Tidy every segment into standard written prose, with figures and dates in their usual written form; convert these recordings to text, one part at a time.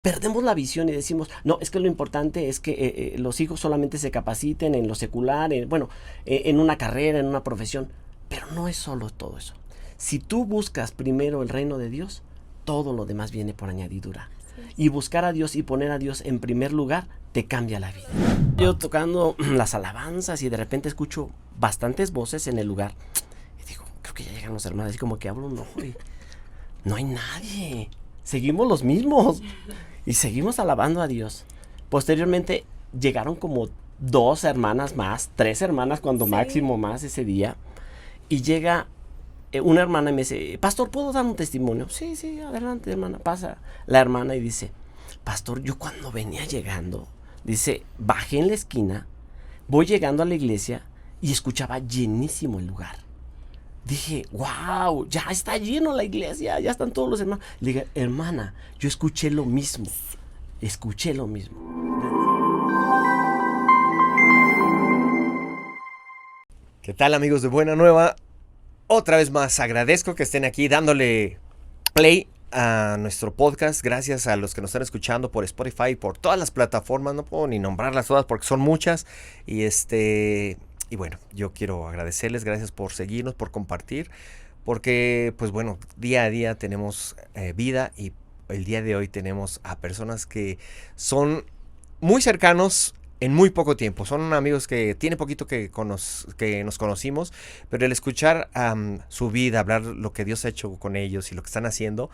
perdemos la visión y decimos, no, es que lo importante es que los hijos solamente se capaciten en lo secular, en una carrera, en una profesión. Pero no es solo todo eso. Si tú buscas primero el reino de Dios, todo lo demás viene por añadidura. Y buscar a Dios y poner a Dios en primer lugar te cambia la vida. Yo tocando las alabanzas y de repente escucho bastantes voces en el lugar. Y digo, creo que ya llegan los hermanos. Así como que hablo, no hay nadie. Seguimos los mismos. Y seguimos alabando a Dios. Posteriormente llegaron como 2 hermanas más, 3 hermanas cuando máximo más ese día. Y llega una hermana y me dice, pastor, ¿puedo dar un testimonio? Sí, adelante, hermana. Pasa la hermana y dice, pastor, yo cuando venía llegando, dice, bajé en la esquina, voy llegando a la iglesia y escuchaba llenísimo el lugar. Dije, wow, ya está lleno la iglesia, ya están todos los hermanos. Le dije, hermana, yo escuché lo mismo. ¿Qué tal, amigos de Buena Nueva? Otra vez más agradezco que estén aquí dándole play a nuestro podcast. Gracias a los que nos están escuchando por Spotify, por todas las plataformas. No puedo ni nombrarlas todas porque son muchas. Y bueno, yo quiero agradecerles. Gracias por seguirnos, por compartir. Porque, pues bueno, día a día tenemos vida y el día de hoy tenemos a personas que son muy cercanos en muy poco tiempo. Son amigos que tiene poquito que nos conocimos, pero el escuchar su vida, hablar lo que Dios ha hecho con ellos y lo que están haciendo,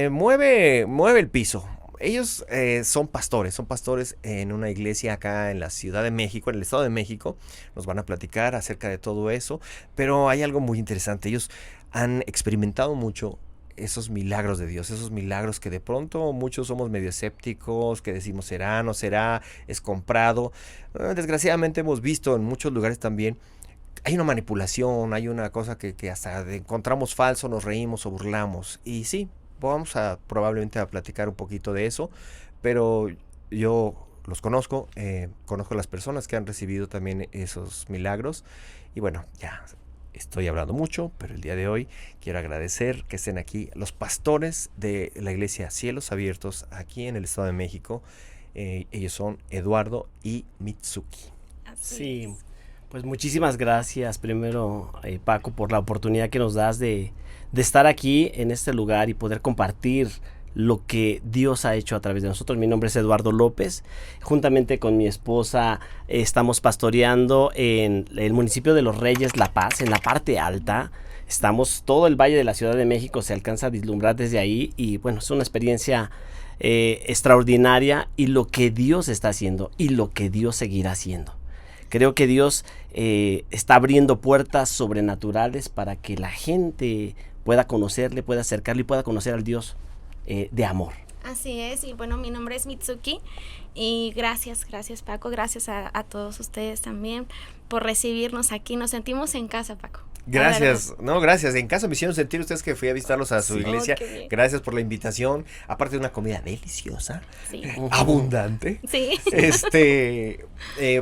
mueve el piso. Ellos son pastores en una iglesia acá en la Ciudad de México, en el Estado de México. Nos van a platicar acerca de todo eso, pero hay algo muy interesante. Ellos han experimentado mucho esos milagros de Dios, esos milagros que de pronto muchos somos medio escépticos, que decimos será, no será, es comprado. Desgraciadamente hemos visto en muchos lugares también, hay una manipulación, hay una cosa que hasta encontramos falso, nos reímos o burlamos. Y sí, vamos probablemente a platicar un poquito de eso, pero yo los conozco a las personas que han recibido también esos milagros. Y bueno, ya estoy hablando mucho, pero el día de hoy quiero agradecer que estén aquí los pastores de la iglesia Cielos Abiertos aquí en el Estado de México. Ellos son Eduardo y Mitsuki. Sí, pues muchísimas gracias primero, Paco, por la oportunidad que nos das de estar aquí en este lugar y poder compartir lo que Dios ha hecho a través de nosotros. Mi nombre es Eduardo López. Juntamente con mi esposa estamos pastoreando en el municipio de Los Reyes, La Paz, en la parte alta. Todo el Valle de la Ciudad de México se alcanza a vislumbrar desde ahí y bueno, es una experiencia extraordinaria y lo que Dios está haciendo y lo que Dios seguirá haciendo. Creo que Dios está abriendo puertas sobrenaturales para que la gente pueda conocerle, pueda acercarle y pueda conocer al Dios de amor. Así es, y bueno, mi nombre es Mitsuki y gracias Paco, gracias a todos ustedes también por recibirnos aquí, nos sentimos en casa, Paco. Gracias, gracias, en casa me hicieron sentir ustedes que fui a visitarlos a su iglesia, gracias por la invitación, aparte de una comida deliciosa, abundante,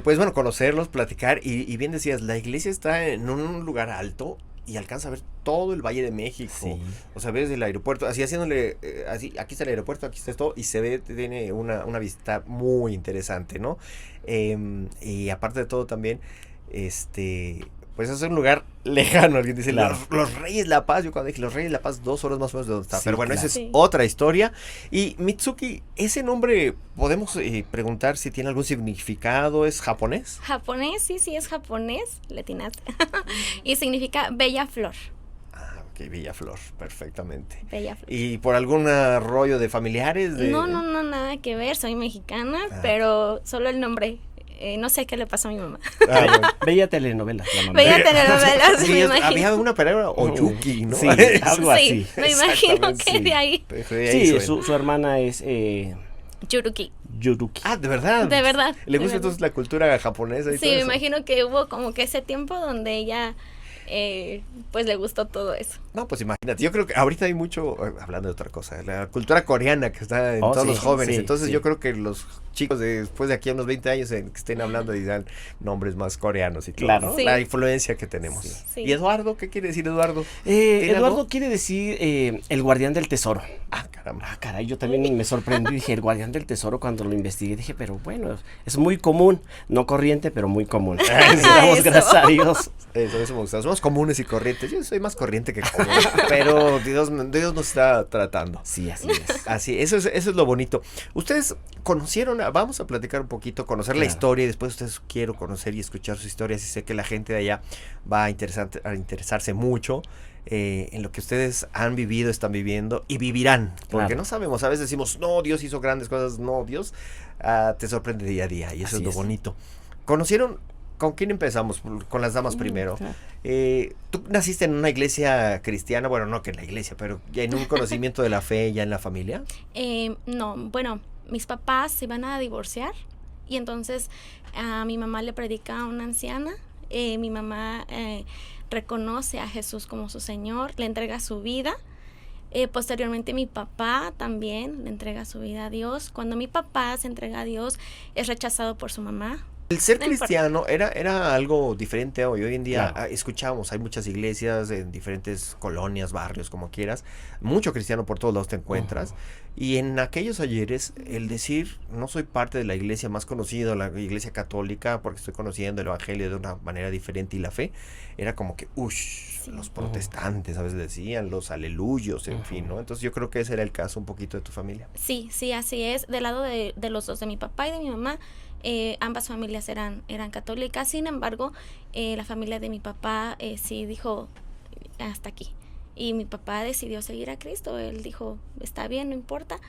pues bueno, conocerlos, platicar y bien decías, la iglesia está en un lugar alto y alcanza a ver todo el Valle de México. Sí. O sea, ves el aeropuerto, así haciéndole, aquí está el aeropuerto, aquí está todo, y se ve, tiene una vista muy interesante, ¿no? Y aparte de todo también, pues es un lugar lejano. Alguien dice, claro, los Reyes La Paz. Yo cuando dije Los Reyes La Paz, 2 horas más o menos de donde está. Sí, pero bueno, claro, esa es otra historia. Y Mitsuki, ese nombre, podemos preguntar si tiene algún significado. ¿Es japonés? Japonés, sí, es japonés, latinaste. Y significa bella flor. Ok, bella flor, perfectamente. Bella flor. ¿Y por algún rollo de familiares? No, nada que ver. Soy mexicana, pero solo el nombre. No sé qué le pasó a mi mamá. Bueno, veía telenovelas, la mamá. Veía telenovelas, sí, me imagino. Había una palabra, Oyuki, ¿no? Sí, algo así. Me imagino que de ahí. Sí, su hermana es... Yuruki. Ah, ¿de verdad? De verdad. ¿Le gusta entonces la cultura japonesa y sí, me imagino que hubo como que ese tiempo donde ella... pues le gustó todo eso. No, pues imagínate, yo creo que ahorita hay mucho, hablando de otra cosa, la cultura coreana que está en todos sí, los jóvenes, sí, entonces sí. yo creo que los chicos después de aquí a unos 20 años que estén hablando dirán nombres más coreanos y todo, Claro. ¿no? Sí. La influencia que tenemos. Sí. ¿Y Eduardo? ¿Qué quiere decir Eduardo? ¿Tiene Eduardo algo? quiere decir el guardián del tesoro. Ah, caramba. Ah, caray, yo también me sorprendí, dije, el guardián del tesoro cuando lo investigué, dije, pero bueno, es muy común, no corriente, pero muy común. Damos Eso. gracias a Dios. Eso me gusta. Somos comunes y corrientes. Yo soy más corriente que común, pero Dios nos está tratando. Sí, así es. Así, eso es lo bonito. Ustedes conocieron, vamos a platicar un poquito, conocer la Claro. historia y después ustedes quiero conocer y escuchar sus historias y sé que la gente de allá va a interesarse mucho en lo que ustedes han vivido, están viviendo y vivirán. Porque Claro. no sabemos, a veces decimos, no, Dios hizo grandes cosas, no, Dios te sorprende día a día y eso Así es lo es. bonito. ¿Conocieron? ¿Con quién empezamos? Con las damas primero. claro. ¿Tú naciste en una iglesia cristiana? Bueno, no que en la iglesia, pero ya en un conocimiento de la fe ya en la familia. No, bueno, mis papás se iban a divorciar y entonces a mi mamá le predica a una anciana. Mi mamá reconoce a Jesús como su Señor, le entrega su vida. Posteriormente mi papá también le entrega su vida a Dios. Cuando mi papá se entrega a Dios es rechazado por su mamá. El ser No importa. cristiano era algo diferente hoy. Hoy en día Claro. escuchamos, hay muchas iglesias en diferentes colonias, barrios, como quieras. Mucho cristiano por todos lados te encuentras. Y en aquellos ayeres, el decir, no soy parte de la iglesia más conocida, la iglesia católica, porque estoy conociendo el evangelio de una manera diferente y la fe, era como que, los protestantes a veces decían, los aleluyos, en fin, ¿no? Entonces yo creo que ese era el caso un poquito de tu familia. Sí, sí, así es. Del lado de los dos, de mi papá y de mi mamá, ambas familias eran católicas. Sin embargo, la familia de mi papá sí dijo hasta aquí. Y mi papá decidió seguir a Cristo. Él dijo, está bien, no importa.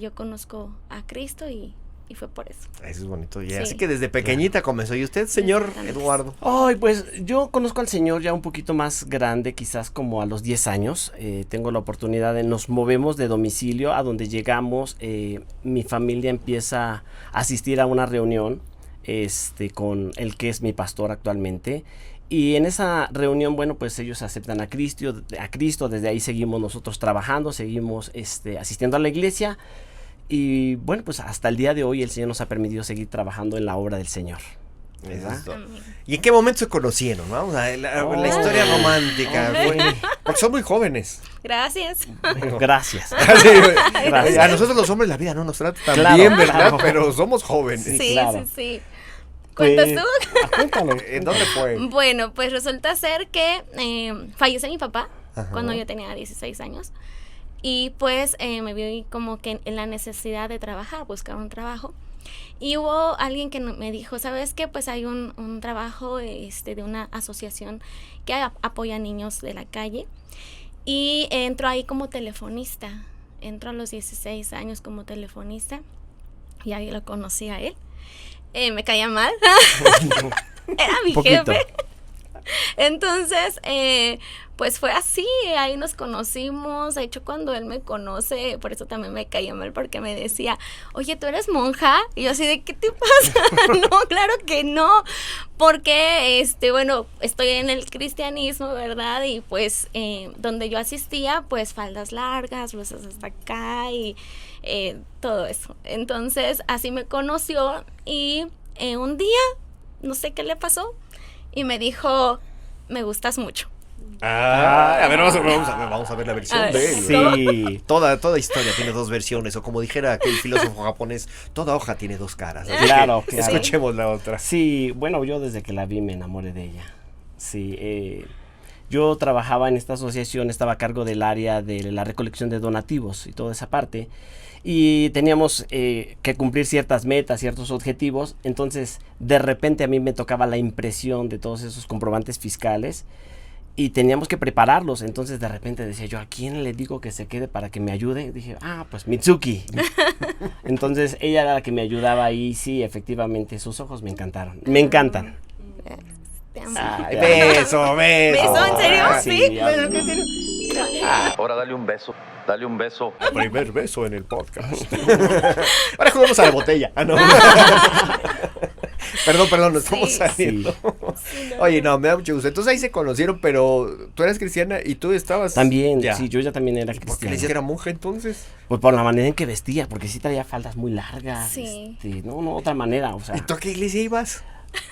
Yo conozco a Cristo y fue por eso. Eso es bonito. Y Sí. así que desde pequeñita comenzó. ¿Y usted, señor Exactamente. Eduardo? Ay, pues yo conozco al Señor ya un poquito más grande, quizás como a los 10 años. Tengo la oportunidad de, nos movemos de domicilio a donde llegamos. Mi familia empieza a asistir a una reunión con el que es mi pastor actualmente. Y en esa reunión, bueno, pues ellos aceptan a Cristo, desde ahí seguimos nosotros trabajando, seguimos asistiendo a la iglesia. Y bueno, pues hasta el día de hoy el Señor nos ha permitido seguir trabajando en la obra del Señor. Eso ¿Verdad? es todo. Amén. ¿Y en qué momento se conocieron? Vamos a ver la historia romántica. Porque son muy jóvenes. Gracias. Gracias. Sí, Gracias. a nosotros los hombres la vida no nos trata tan Claro, bien, ¿verdad? claro. Pero somos jóvenes. Sí, claro. sí. ¿Cuentas Pues, tú? Cuéntalo. ¿En dónde fue? Bueno, pues resulta ser que fallece mi papá Ajá. cuando yo tenía 16 años. Y pues me vi como que en la necesidad de trabajar, buscar un trabajo. Y hubo alguien que me dijo, ¿sabes qué? Pues hay un trabajo de una asociación que apoya a niños de la calle. Y entro ahí como telefonista. Entro a los 16 años como telefonista. Y ahí lo conocí a él. Me caía mal. Era mi Poquito. jefe. Entonces, pues fue así, ahí nos conocimos. De hecho, cuando él me conoce, por eso también me caía mal, porque me decía, oye, ¿tú eres monja? Y yo así de, ¿qué te pasa? No, claro que no, porque, bueno, estoy en el cristianismo, ¿verdad? Y pues, donde yo asistía, pues faldas largas, blusas hasta acá y todo eso. Entonces, así me conoció y un día, no sé qué le pasó, y me dijo, me gustas mucho. A ver, vamos a ver la versión A ver, de él. Sí. Toda historia tiene dos versiones, o como dijera aquel filósofo japonés, toda hoja tiene dos caras. Así Claro, que claro. escuchemos la otra. Sí, bueno, yo desde que la vi me enamoré de ella. Sí, yo trabajaba en esta asociación, estaba a cargo del área de la recolección de donativos y toda esa parte. Y teníamos que cumplir ciertas metas, ciertos objetivos. Entonces, de repente a mí me tocaba la impresión de todos esos comprobantes fiscales. Y teníamos que prepararlos. Entonces, de repente decía yo, ¿a quién le digo que se quede para que me ayude? Dije, pues Mitsuki. Entonces, ella era la que me ayudaba y sí, efectivamente, sus ojos me encantaron. Me encantan. Te amo. Ay, beso. ¿Beso? ¿En serio? Ah, ¿Sí? Ahora dale un beso. Primer beso en el podcast. Ahora jugamos a la botella. Ah, no. Perdón, nos estamos Sí. saliendo. Oye, no, me da mucho gusto. Entonces ahí se conocieron, pero tú eras cristiana y tú estabas... También, Ya. sí, yo ya también era ¿Por qué le cristiano. decías que era monja entonces? Pues por la manera en que vestía, porque sí traía faldas muy largas. Sí. No, otra manera, o sea. ¿Y tú a qué iglesia ibas?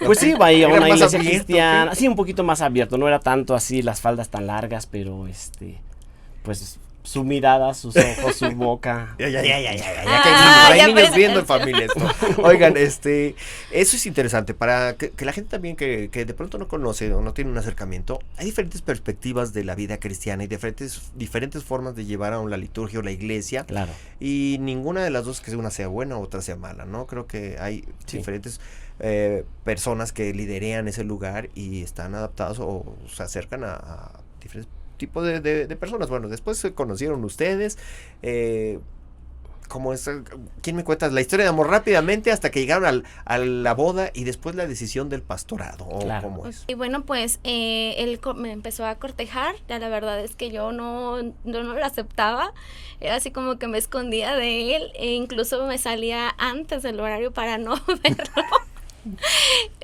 Pues sí, iba ahí a ¿Era una más iglesia abierto, cristiana. qué? Sí, un poquito más abierto, no era tanto así las faldas tan largas, pero pues su mirada, sus ojos, su boca. Ya, que hay Ah, niños, ya hay niños pues. viendo en familia esto. Oigan, eso es interesante para que la gente también que de pronto no conoce o no tiene un acercamiento. Hay diferentes perspectivas de la vida cristiana y diferentes formas de llevar a la liturgia o la iglesia. Claro. Y ninguna de las dos, que una sea buena o otra sea mala, ¿no? Creo que hay Sí. diferentes personas que liderean ese lugar y están adaptados o se acercan a diferentes tipos de personas. Bueno, después se conocieron ustedes. ¿Cómo es? ¿Quién me cuentas la historia de amor rápidamente hasta que llegaron a la boda y después la decisión del pastorado? ¿O Claro. cómo es? Y bueno, pues él me empezó a cortejar. Ya la verdad es que yo no lo aceptaba. Era así como que me escondía de él. E incluso me salía antes del horario para no verlo.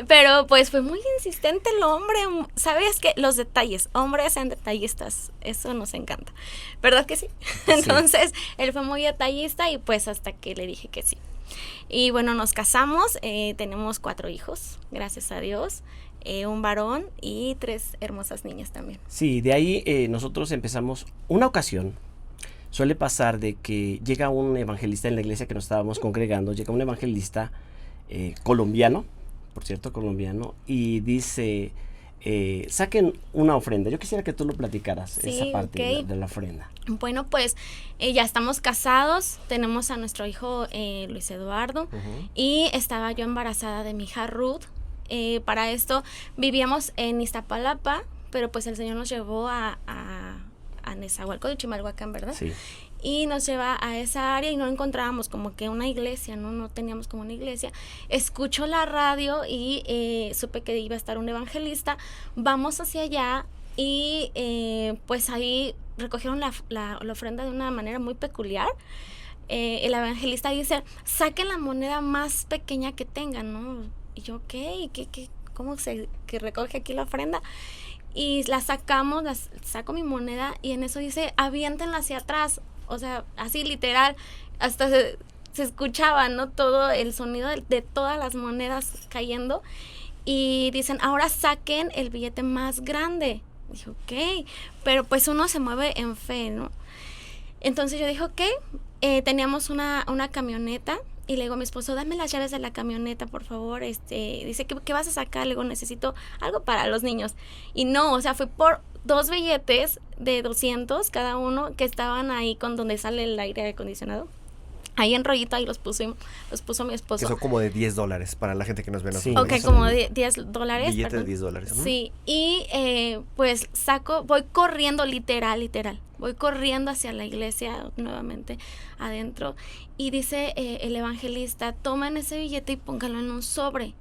Pero pues fue muy insistente el hombre. ¿Sabes qué? Los detalles, hombres sean detallistas, eso nos encanta, ¿verdad que sí? Entonces él fue muy detallista y pues hasta que le dije que sí. Y bueno, nos casamos, tenemos 4 hijos, gracias a Dios, un varón y 3 hermosas niñas también. Sí, de ahí nosotros empezamos una ocasión. Suele pasar de que llega un evangelista en la iglesia que nos estábamos congregando, llega un evangelista colombiano, por cierto, colombiano, y dice, saquen una ofrenda. Yo quisiera que tú lo platicaras, Sí, esa parte ok. de la ofrenda. Bueno, pues ya estamos casados, tenemos a nuestro hijo Luis Eduardo y estaba yo embarazada de mi hija Ruth. Para esto vivíamos en Iztapalapa, pero pues el Señor nos llevó a Nezahualcóyotl de Chimalhuacán, ¿verdad? Sí. Y nos lleva a esa área y no encontrábamos como que una iglesia, no teníamos como una iglesia. Escucho la radio y supe que iba a estar un evangelista. Vamos hacia allá y pues ahí recogieron la ofrenda de una manera muy peculiar. El evangelista dice, saquen la moneda más pequeña que tengan, ¿no? Y yo, ¿qué? ¿Cómo que recoge aquí la ofrenda? Y la sacamos, saco mi moneda y en eso dice, aviéntenla hacia atrás. O sea, así literal, hasta se escuchaba, ¿no? Todo el sonido de todas las monedas cayendo. Y dicen, ahora saquen el billete más grande. Dije, ok, pero pues uno se mueve en fe, ¿no? Entonces yo dije, ok, teníamos una camioneta. Y le digo a mi esposo, dame las llaves de la camioneta, por favor. Dice, ¿qué vas a sacar? Le digo, necesito algo para los niños. Y no, o sea, fue por 2 billetes de 200 cada uno que estaban ahí con donde sale el aire acondicionado. Ahí en rollito, ahí los puso mi esposo. Que son como de $10 para la gente que nos ve. Sí. Ok, más o como menos. $10. Billete de perdón. $10. Sí, y pues voy corriendo literal. Voy corriendo hacia la iglesia nuevamente adentro. Y dice el evangelista, tomen ese billete y pónganlo en un sobre.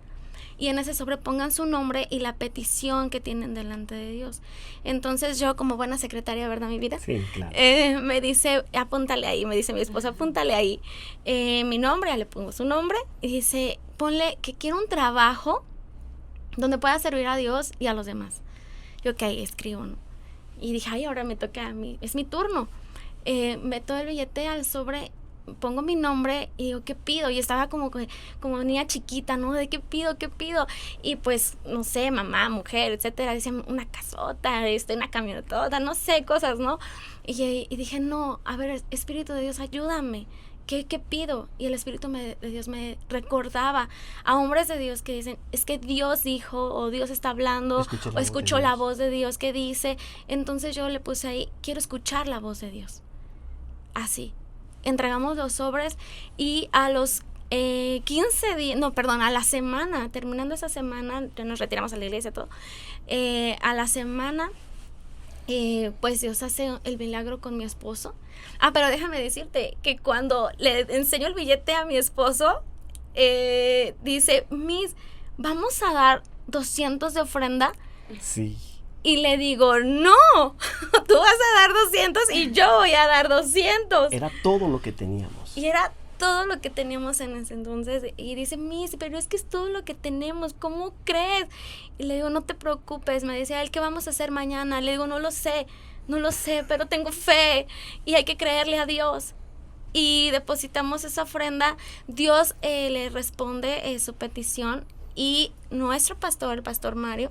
Y en ese sobre pongan su nombre y la petición que tienen delante de Dios. Entonces yo, como buena secretaria, ¿verdad, mi vida? Sí, claro. Me dice, apúntale ahí, me dice mi esposa, apúntale ahí mi nombre, ya le pongo su nombre, y dice, ponle que quiero un trabajo donde pueda servir a Dios y a los demás. Yo, ok, escribo, ¿no? Y dije, ay, ahora me toca a mí, es mi turno. Meto el billete al sobre, pongo mi nombre y digo, ¿qué pido? Y estaba como niña chiquita, ¿no? ¿De qué pido? Y pues, no sé, mamá, mujer, etcétera, decían una casota, una camionetota, no sé, cosas, ¿no? Y dije, no, a ver, Espíritu de Dios, ayúdame. ¿Qué pido? Y el Espíritu de Dios me recordaba a hombres de Dios que dicen, es que Dios dijo, o Dios está hablando, o escuchó la voz de Dios que dice. Entonces yo le puse ahí, quiero escuchar la voz de Dios. Así. Entregamos los sobres y a los 15 días, no, perdón, a la semana, terminando esa semana, ya nos retiramos a la iglesia, todo. A la semana, pues Dios hace el milagro con mi esposo. Pero déjame decirte que cuando le enseño el billete a mi esposo, dice, vamos a dar 200 de ofrenda. Sí. Y le digo, no, tú vas a dar 200 y yo voy a dar 200. Era todo lo que teníamos. Y era todo lo que teníamos en ese entonces. Y dice, Miss, pero es que es todo lo que tenemos, ¿cómo crees? Y le digo, no te preocupes. Me decía él, ¿qué vamos a hacer mañana? Le digo, no lo sé, pero tengo fe y hay que creerle a Dios. Y depositamos esa ofrenda. Dios le responde su petición, y nuestro pastor, el pastor Mario,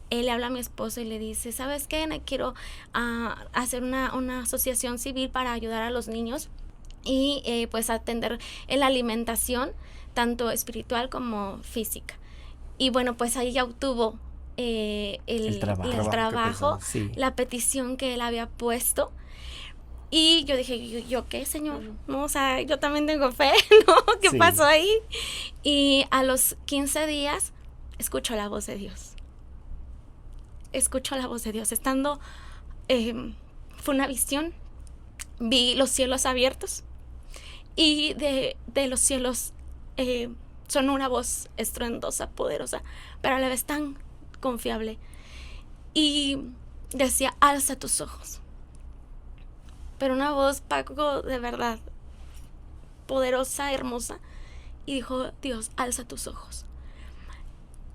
él le habla a mi esposo y le dice, ¿sabes qué? Quiero hacer una asociación civil para ayudar a los niños y pues atender la alimentación, tanto espiritual como física. Y bueno, pues ahí ya obtuvo el trabajo, sí, la petición que él había puesto. Y yo dije, ¿yo qué, Señor? No, o sea, yo también tengo fe, ¿no? ¿Qué Sí. pasó ahí? Y a los 15 días escucho la voz de Dios. Escucho la voz de Dios. Estando, fue una visión. Vi los cielos abiertos. Y de los cielos sonó una voz estruendosa, poderosa, pero a la vez tan confiable. Y decía, alza tus ojos. Pero una voz, Paco, de verdad, poderosa, hermosa. Y dijo, Dios, alza tus ojos.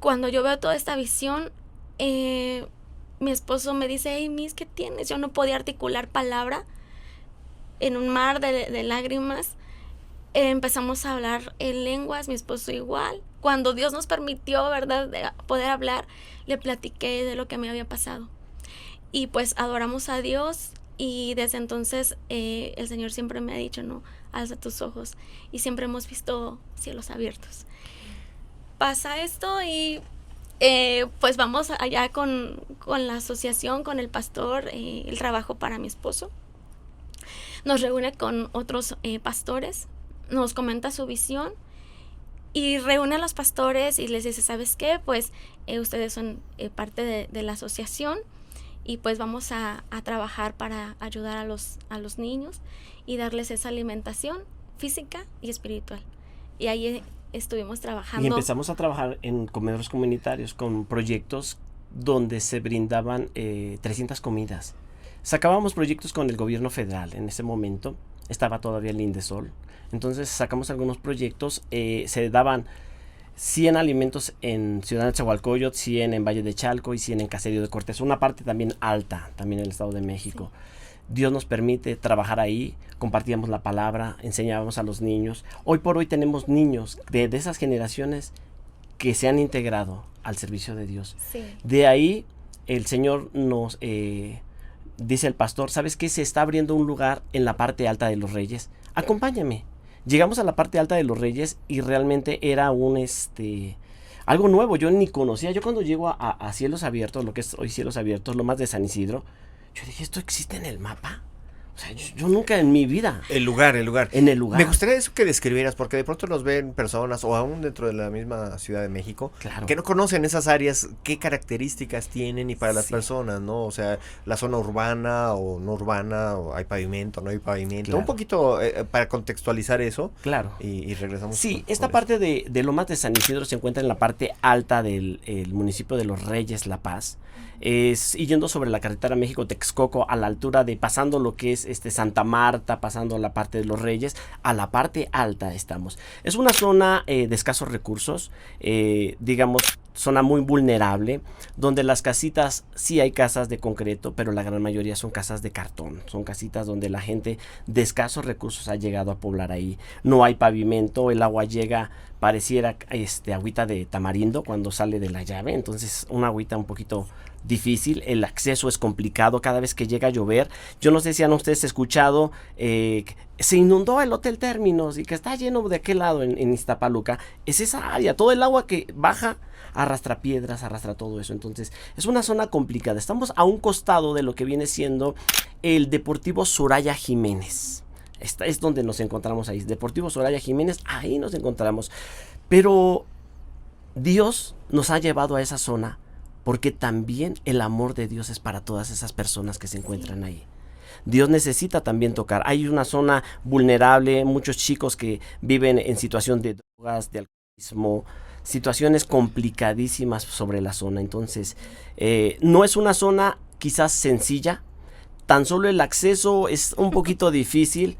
Cuando yo veo toda esta visión, mi esposo me dice, hey, Miss, ¿qué tienes? Yo no podía articular palabra. En un mar de lágrimas, empezamos a hablar en lenguas, mi esposo igual. Cuando Dios nos permitió, ¿verdad?, de poder hablar, le platiqué de lo que me había pasado. Y pues adoramos a Dios. Y desde entonces el Señor siempre me ha dicho, no, alza tus ojos. Y siempre hemos visto cielos abiertos. Pasa esto y pues vamos allá con la asociación, con el pastor, el trabajo para mi esposo. Nos reúne con otros pastores, nos comenta su visión y reúne a los pastores y les dice, ¿sabes qué? Pues ustedes son parte de la asociación. Y pues vamos a trabajar para ayudar a los niños y darles esa alimentación física y espiritual. Y ahí estuvimos trabajando. Y empezamos a trabajar en comedores comunitarios con proyectos donde se brindaban 300 comidas. Sacábamos proyectos con el gobierno federal en ese momento. Estaba todavía el Indesol. Entonces sacamos algunos proyectos. Se daban 100 alimentos en Ciudad de Nezahualcóyotl, 100 en Valle de Chalco y 100 en Caserío de Cortés. Una parte también alta, también en el Estado de México. Sí. Dios nos permite trabajar ahí, compartíamos la palabra, enseñábamos a los niños. Hoy por hoy tenemos niños de esas generaciones que se han integrado al servicio de Dios. Sí. De ahí el Señor nos dice el pastor, ¿sabes qué? Se está abriendo un lugar en la parte alta de los Reyes. Acompáñame. Llegamos a la parte alta de los Reyes y realmente era algo nuevo, yo ni conocía. Yo cuando llego a Cielos Abiertos, lo que es hoy Cielos Abiertos, lo más de San Isidro, yo dije, ¿esto existe en el mapa? O sea, yo nunca en mi vida. El lugar. En el lugar. Me gustaría eso que describieras, porque de pronto nos ven personas, o aún dentro de la misma Ciudad de México, claro, que no conocen esas áreas, qué características tienen y para las personas, ¿no? O sea, la zona urbana o no urbana, o hay pavimento, no hay pavimento. Claro. Un poquito para contextualizar eso. Claro. Y regresamos. Sí, esta parte de Lomas de San Isidro se encuentra en la parte alta del municipio de Los Reyes, La Paz. Y yendo sobre la carretera México-Texcoco a la altura de, pasando lo que es Santa Marta, pasando la parte de Los Reyes, a la parte alta estamos. Es una zona de escasos recursos, digamos, zona muy vulnerable, donde las casitas, sí hay casas de concreto, pero la gran mayoría son casas de cartón, son casitas donde la gente de escasos recursos ha llegado a poblar ahí. No hay pavimento, el agua llega, pareciera agüita de tamarindo cuando sale de la llave, entonces una agüita un poquito difícil, el acceso es complicado cada vez que llega a llover. Yo no sé si han ustedes escuchado, se inundó el Hotel Términos y que está lleno de aquel lado en Iztapaluca, es esa área, todo el agua que baja arrastra piedras, arrastra todo eso, entonces es una zona complicada. Estamos a un costado de lo que viene siendo el Deportivo Soraya Jiménez. Esta es donde nos encontramos ahí, Deportivo Soraya Jiménez, ahí nos encontramos, pero Dios nos ha llevado a esa zona porque también el amor de Dios es para todas esas personas que se encuentran ahí. Dios necesita también tocar. Hay una zona vulnerable, muchos chicos que viven en situación de drogas, de alcoholismo, situaciones complicadísimas sobre la zona. Entonces, no es una zona quizás sencilla, tan solo el acceso es un poquito difícil.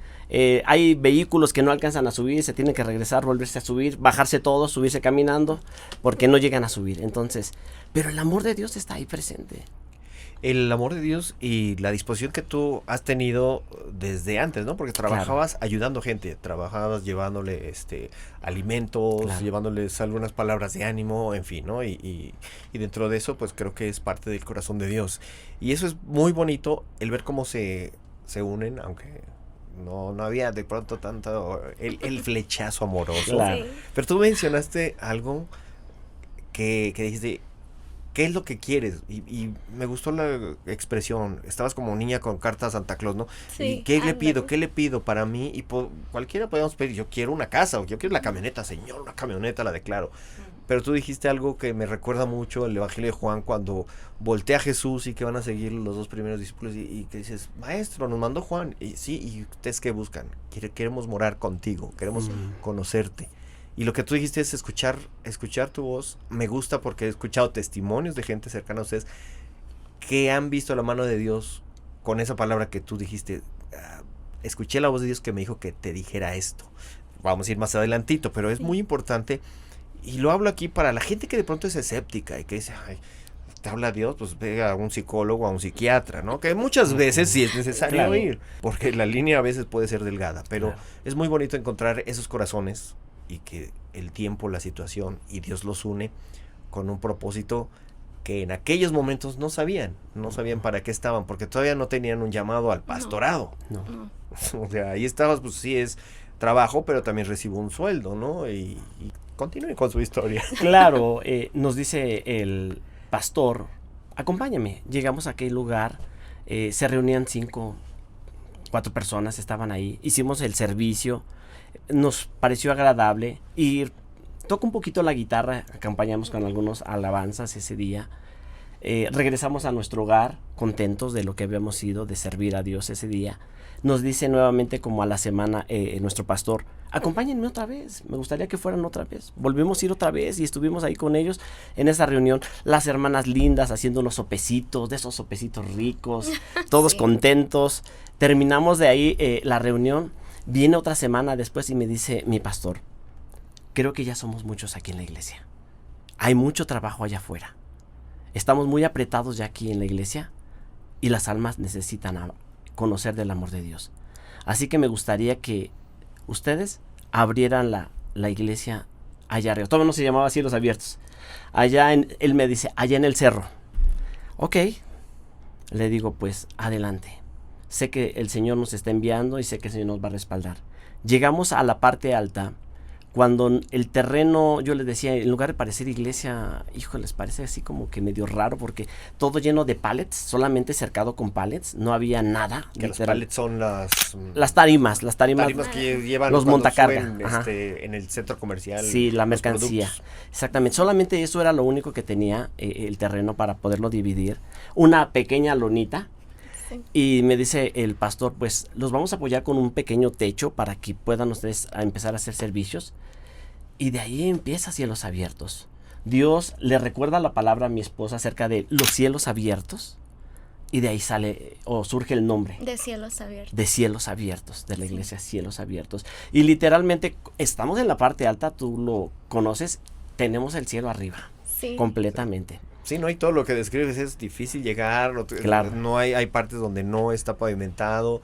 Hay vehículos que no alcanzan a subir, se tienen que regresar, volverse a subir, bajarse todos, subirse caminando, porque no llegan a subir. Entonces, pero el amor de Dios está ahí presente. El amor de Dios y la disposición que tú has tenido desde antes, ¿no? Porque trabajabas ayudando gente, trabajabas llevándole alimentos, Claro. llevándoles algunas palabras de ánimo, en fin, ¿no? Y dentro de eso, pues creo que es parte del corazón de Dios. Y eso es muy bonito, el ver cómo se unen, aunque no había de pronto tanto el flechazo amoroso. Claro. Sí. Pero tú mencionaste algo que dijiste, ¿qué es lo que quieres? Y me gustó la expresión, estabas como niña con carta a Santa Claus, ¿no? Sí, ¿Y qué le ándale. pido? ¿Qué le pido para mí? Y cualquiera podemos pedir, yo quiero una casa, o yo quiero la camioneta, Señor, una camioneta, la declaro. Pero tú dijiste algo que me recuerda mucho el Evangelio de Juan, cuando voltea a Jesús y que van a seguir los dos primeros discípulos y que dices, Maestro, nos mandó Juan. Y sí, ¿y ustedes qué buscan? Queremos morar contigo, queremos conocerte. Y lo que tú dijiste es escuchar tu voz. Me gusta porque he escuchado testimonios de gente cercana a ustedes que han visto la mano de Dios con esa palabra que tú dijiste. Escuché la voz de Dios que me dijo que te dijera esto. Vamos a ir más adelantito, pero es Sí. muy importante. Y lo hablo aquí para la gente que de pronto es escéptica y que dice, ay, te habla Dios, pues ve a un psicólogo, a un psiquiatra, ¿no? Que muchas veces sí es necesario Claro. ir, porque la línea a veces puede ser delgada, pero Claro. es muy bonito encontrar esos corazones y que el tiempo, la situación y Dios los une con un propósito que en aquellos momentos no sabían para qué estaban, porque todavía no tenían un llamado al pastorado. No. No. O sea, ahí estabas, pues sí es trabajo, pero también recibo un sueldo, ¿no? Y continúen con su historia. Claro, nos dice el pastor, acompáñame. Llegamos a aquel lugar, se reunían 4 personas, estaban ahí. Hicimos el servicio, nos pareció agradable y toco un poquito la guitarra, acompañamos con algunos alabanzas ese día. Regresamos a nuestro hogar contentos de lo que habíamos sido, de servir a Dios ese día. Nos dice nuevamente como a la semana nuestro pastor, acompáñenme otra vez, me gustaría que fueran otra vez. Volvimos a ir otra vez y estuvimos ahí con ellos en esa reunión, las hermanas lindas haciendo unos sopecitos, de esos sopecitos ricos, todos Sí. contentos. Terminamos de ahí la reunión, viene otra semana después y me dice mi pastor, creo que ya somos muchos aquí en la iglesia, hay mucho trabajo allá afuera, estamos muy apretados ya aquí en la iglesia y las almas necesitan conocer del amor de Dios. Así que me gustaría que ustedes abrieran la iglesia allá arriba. Todavía no se llamaba Cielos Abiertos. Él me dice, allá en el cerro. Ok. Le digo, pues, adelante. Sé que el Señor nos está enviando y sé que el Señor nos va a respaldar. Llegamos a la parte alta. Cuando el terreno, yo les decía, en lugar de parecer iglesia, hijo, les parece así como que medio raro porque todo lleno de pallets, solamente cercado con pallets, no había nada. Que los literal. pallets son las Tarimas que llevan los cuando montacarga, suben, ajá. En el centro comercial. Sí, la los mercancía. productos. Exactamente. Solamente eso era lo único que tenía el terreno para poderlo dividir. Una pequeña lonita. Sí. Y me dice el pastor, pues los vamos a apoyar con un pequeño techo para que puedan ustedes empezar a hacer servicios. Y de ahí empieza Cielos Abiertos. Dios le recuerda la palabra a mi esposa acerca de los cielos abiertos. Y de ahí sale o surge el nombre. De cielos abiertos. De Cielos Abiertos, de la iglesia Cielos Abiertos. Y literalmente estamos en la parte alta, tú lo conoces, tenemos el cielo arriba, Sí. completamente. Sí, no hay todo lo que describes, es difícil llegar, Claro. no hay partes donde no está pavimentado,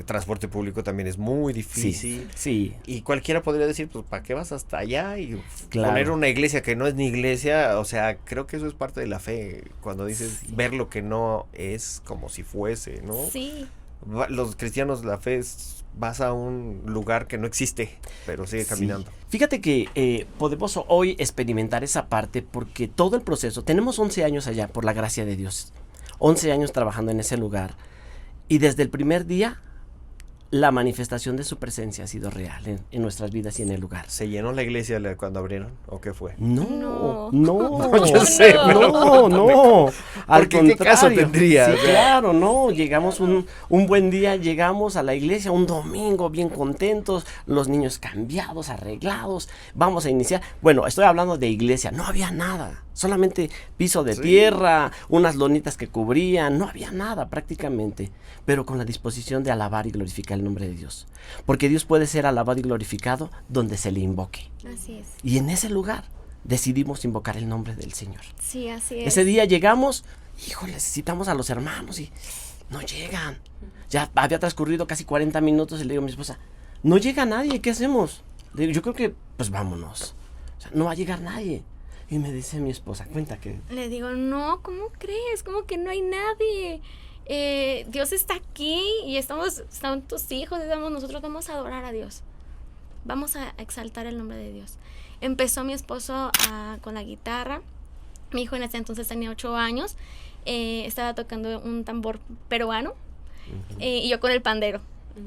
transporte público también es muy difícil. Sí, Y cualquiera podría decir, pues, ¿para qué vas hasta allá? Y Claro. poner una iglesia que no es ni iglesia, o sea, creo que eso es parte de la fe, cuando dices ver lo que no es como si fuese, ¿no? Sí. Los cristianos, la fe vas a un lugar que no existe, pero sigue sí. caminando. Fíjate que podemos hoy experimentar esa parte porque todo el proceso, tenemos 11 años allá, por la gracia de Dios, 11 años trabajando en ese lugar y desde el primer día la manifestación de su presencia ha sido real en nuestras vidas y en el lugar. ¿Se llenó la iglesia cuando abrieron o qué fue? No, No. no, Yo sé, pero no. Al Porque ¿qué caso contrario. tendría? Sí, O sea, claro, no. Llegamos un buen día, llegamos a la iglesia un domingo bien contentos, los niños cambiados, arreglados. Vamos a iniciar. Bueno, estoy hablando de iglesia, no había nada. Solamente piso de Sí. tierra, unas lonitas que cubrían, no había nada prácticamente, pero con la disposición de alabar y glorificar el nombre de Dios. Porque Dios puede ser alabado y glorificado donde se le invoque. Así es. Y en ese lugar decidimos invocar el nombre del Señor. Sí, así es. Ese día llegamos, híjole, citamos a los hermanos y no llegan. Ya había transcurrido casi 40 minutos y le digo a mi esposa, no llega nadie, ¿qué hacemos? Le digo, yo creo que, pues vámonos. O sea, no va a llegar nadie. Y me dice mi esposa, cuenta que... Le digo, no, ¿cómo crees? ¿Cómo que no hay nadie? Dios está aquí y están tus hijos, nosotros vamos a adorar a Dios. Vamos a exaltar el nombre de Dios. Empezó mi esposo con la guitarra. Mi hijo en ese entonces tenía 8 años. Estaba tocando un tambor peruano. Y yo con el pandero.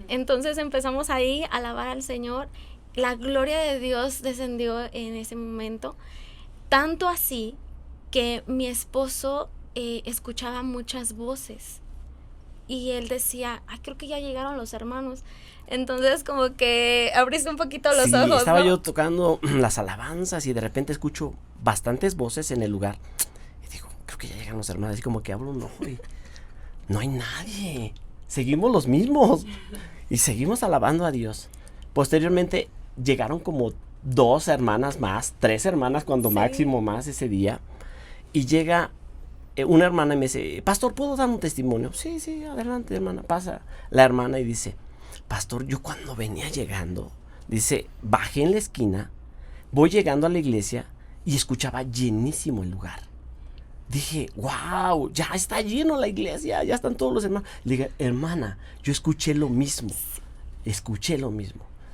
Entonces empezamos ahí a alabar al Señor. La gloria de Dios descendió en ese momento. Tanto así que mi esposo escuchaba muchas voces. Y él decía, creo que ya llegaron los hermanos. Entonces como que abriste un poquito los ojos, estaba ¿no? yo tocando las alabanzas y de repente escucho bastantes voces en el lugar. Y digo, creo que ya llegan los hermanos. Así como que abro un ojo y no hay nadie. Seguimos los mismos. Y seguimos alabando a Dios. Posteriormente llegaron como 2 hermanas más, 3 hermanas cuando máximo más ese día. Y llega una hermana y me dice, pastor, ¿puedo dar un testimonio? Sí, adelante, hermana, pasa. La hermana y dice, pastor, yo cuando venía llegando, dice, bajé en la esquina, voy llegando a la iglesia y escuchaba llenísimo el lugar. Dije, wow, ya está lleno la iglesia, ya están todos los hermanos. Le dije, hermana, yo escuché lo mismo.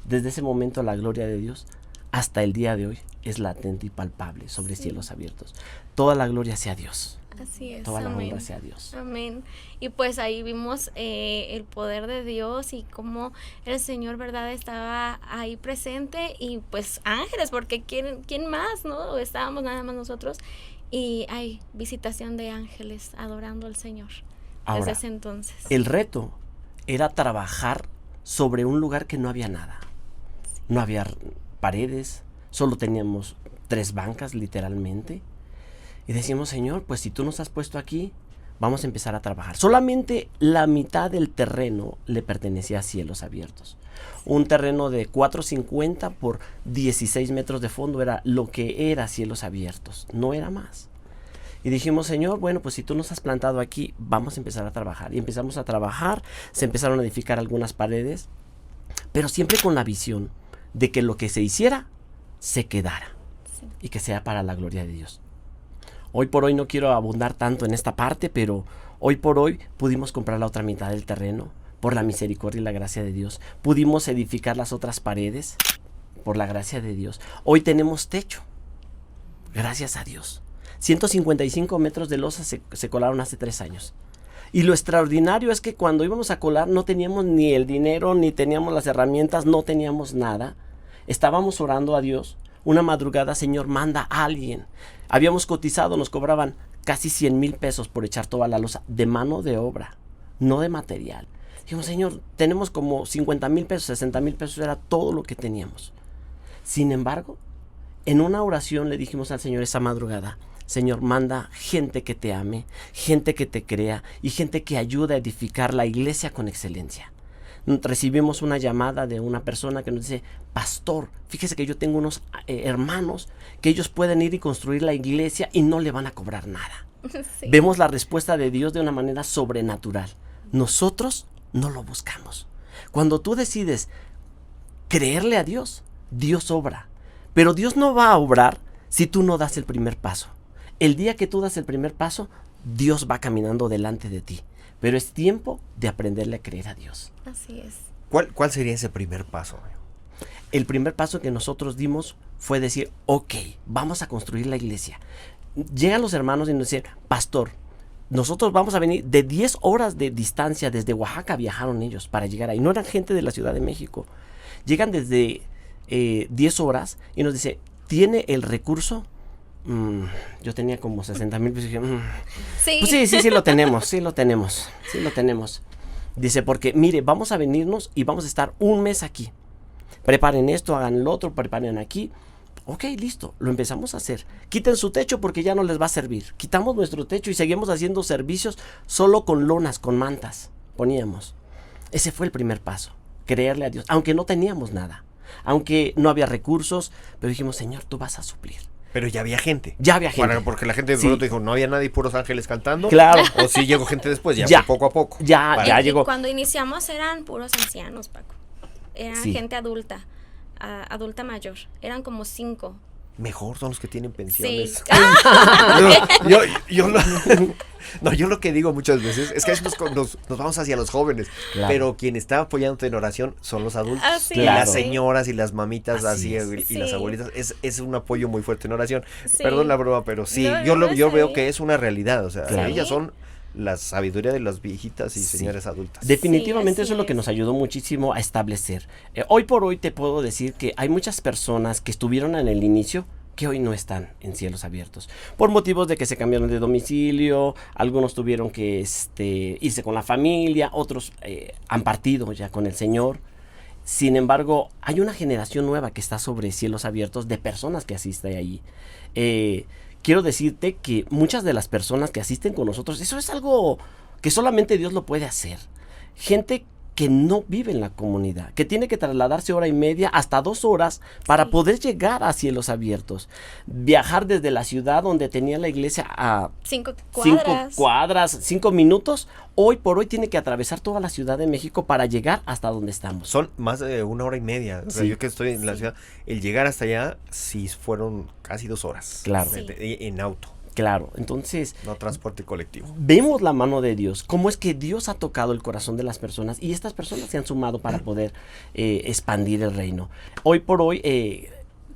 Desde ese momento la gloria de Dios hasta el día de hoy es latente y palpable sobre cielos abiertos. Toda la gloria sea a Dios. Así es. Toda la amén. honra sea a Dios. Amén. Y pues ahí vimos el poder de Dios y cómo el Señor, ¿verdad?, estaba ahí presente. Y pues ángeles, porque ¿quién más, no? Estábamos nada más nosotros. Y hay visitación de ángeles adorando al Señor. Ahora, desde ese entonces. el reto era trabajar sobre un lugar que no había nada. No había paredes, solo teníamos 3 bancas literalmente. Y decimos, Señor, pues si tú nos has puesto aquí, vamos a empezar a trabajar. Solamente la mitad del terreno le pertenecía a Cielos Abiertos. Un terreno de 4.50 por 16 metros de fondo era lo que era Cielos Abiertos, no era más. Y dijimos, Señor, bueno, pues si tú nos has plantado aquí, vamos a empezar a trabajar. Y empezamos a trabajar, se empezaron a edificar algunas paredes, pero siempre con la visión de que lo que se hiciera, se quedara. Sí. Y que sea para la gloria de Dios. Hoy por hoy no quiero abundar tanto en esta parte, pero hoy por hoy pudimos comprar la otra mitad del terreno por la misericordia y la gracia de Dios. Pudimos edificar las otras paredes por la gracia de Dios. Hoy tenemos techo. Gracias a Dios. 155 metros de losa se colaron hace 3 años. Y lo extraordinario es que cuando íbamos a colar no teníamos ni el dinero, ni teníamos las herramientas, no teníamos nada. Estábamos orando a Dios. Una madrugada, Señor, manda a alguien. Habíamos cotizado, nos cobraban casi 100,000 pesos por echar toda la losa de mano de obra, no de material. Dijimos, Señor, tenemos como 50,000 pesos, 60,000 pesos, era todo lo que teníamos. Sin embargo, en una oración le dijimos al Señor esa madrugada, Señor, manda gente que te ame, gente que te crea y gente que ayude a edificar la iglesia con excelencia. Recibimos una llamada de una persona que nos dice, pastor, fíjese que yo tengo unos hermanos que ellos pueden ir y construir la iglesia y no le van a cobrar nada. Sí. Vemos la respuesta de Dios de una manera sobrenatural. Nosotros no lo buscamos. Cuando tú decides creerle a Dios, Dios obra. Pero Dios no va a obrar si tú no das el primer paso. El día que tú das el primer paso, Dios va caminando delante de ti. Pero es tiempo de aprenderle a creer a Dios. Así es. ¿Cuál sería ese primer paso? El primer paso que nosotros dimos fue decir, ok, vamos a construir la iglesia. Llegan los hermanos y nos dicen, pastor, nosotros vamos a venir de 10 horas de distancia, desde Oaxaca viajaron ellos para llegar ahí. No eran gente de la Ciudad de México. Llegan desde 10 horas y nos dice, ¿tiene el recurso? Yo tenía como 60,000 pesos y dije, Sí. Pues sí lo tenemos. Dice, porque mire, vamos a venirnos y vamos a estar 1 mes aquí. Preparen esto, hagan lo otro, preparen aquí. Ok, listo, lo empezamos a hacer. Quiten su techo porque ya no les va a servir. Quitamos nuestro techo y seguimos haciendo servicios solo con lonas, con mantas. Poníamos. Ese fue el primer paso. creerle a Dios, aunque no teníamos nada, aunque no había recursos, pero dijimos, Señor, tú vas a suplir. Pero ya había gente. Ya había gente. Porque la gente de Sí. pronto dijo, no había nadie, puros ángeles cantando. Claro. O sí llegó gente después, ya, Ya. fue poco a poco. Ya Y llegó. cuando iniciamos eran puros ancianos, Paco. Era Sí. gente adulta, adulta mayor. Eran como 5. Mejor son los que tienen Sí. pensiones. Yo lo que digo muchas veces es que a veces nos vamos hacia los jóvenes, Claro. pero quien está apoyándote en oración son los adultos. Así Y Claro. las señoras y las mamitas Así así, es. y las Sí. abuelitas, es un apoyo muy fuerte en oración. Sí. Perdón la broma, pero sí, No, yo no, yo está veo bien. que es una realidad, o sea, Claro. ellas son la sabiduría de las viejitas y Sí. señores adultas. Definitivamente Sí, así eso es lo que es. nos ayudó muchísimo a establecer. Hoy por hoy te puedo decir que hay muchas personas que estuvieron en el inicio que hoy no están en Cielos Abiertos. Por motivos de que se cambiaron de domicilio, algunos tuvieron que irse con la familia, otros han partido ya con el Señor. Sin embargo, hay una generación nueva que está sobre Cielos Abiertos de personas que asisten ahí. Quiero decirte que muchas de las personas que asisten con nosotros, eso es algo que solamente Dios lo puede hacer. Gente que no vive en la comunidad, que tiene que trasladarse 1.5 horas hasta 2 horas para Sí. poder llegar a Cielos Abiertos. Viajar desde la ciudad donde tenía la iglesia a 5 5 cuadras. cuadras, 5 minutos. Hoy por hoy tiene que atravesar toda la Ciudad de México para llegar hasta donde estamos. Son más de 1 hora y media. O sea, Sí. yo que estoy en la Sí. ciudad, el llegar hasta allá sí fueron casi 2 horas. Claro. Sí. En auto, Claro, entonces no transporte colectivo. vemos la mano de Dios, cómo es que Dios ha tocado el corazón de las personas y estas personas se han sumado para poder expandir el reino. Hoy por hoy,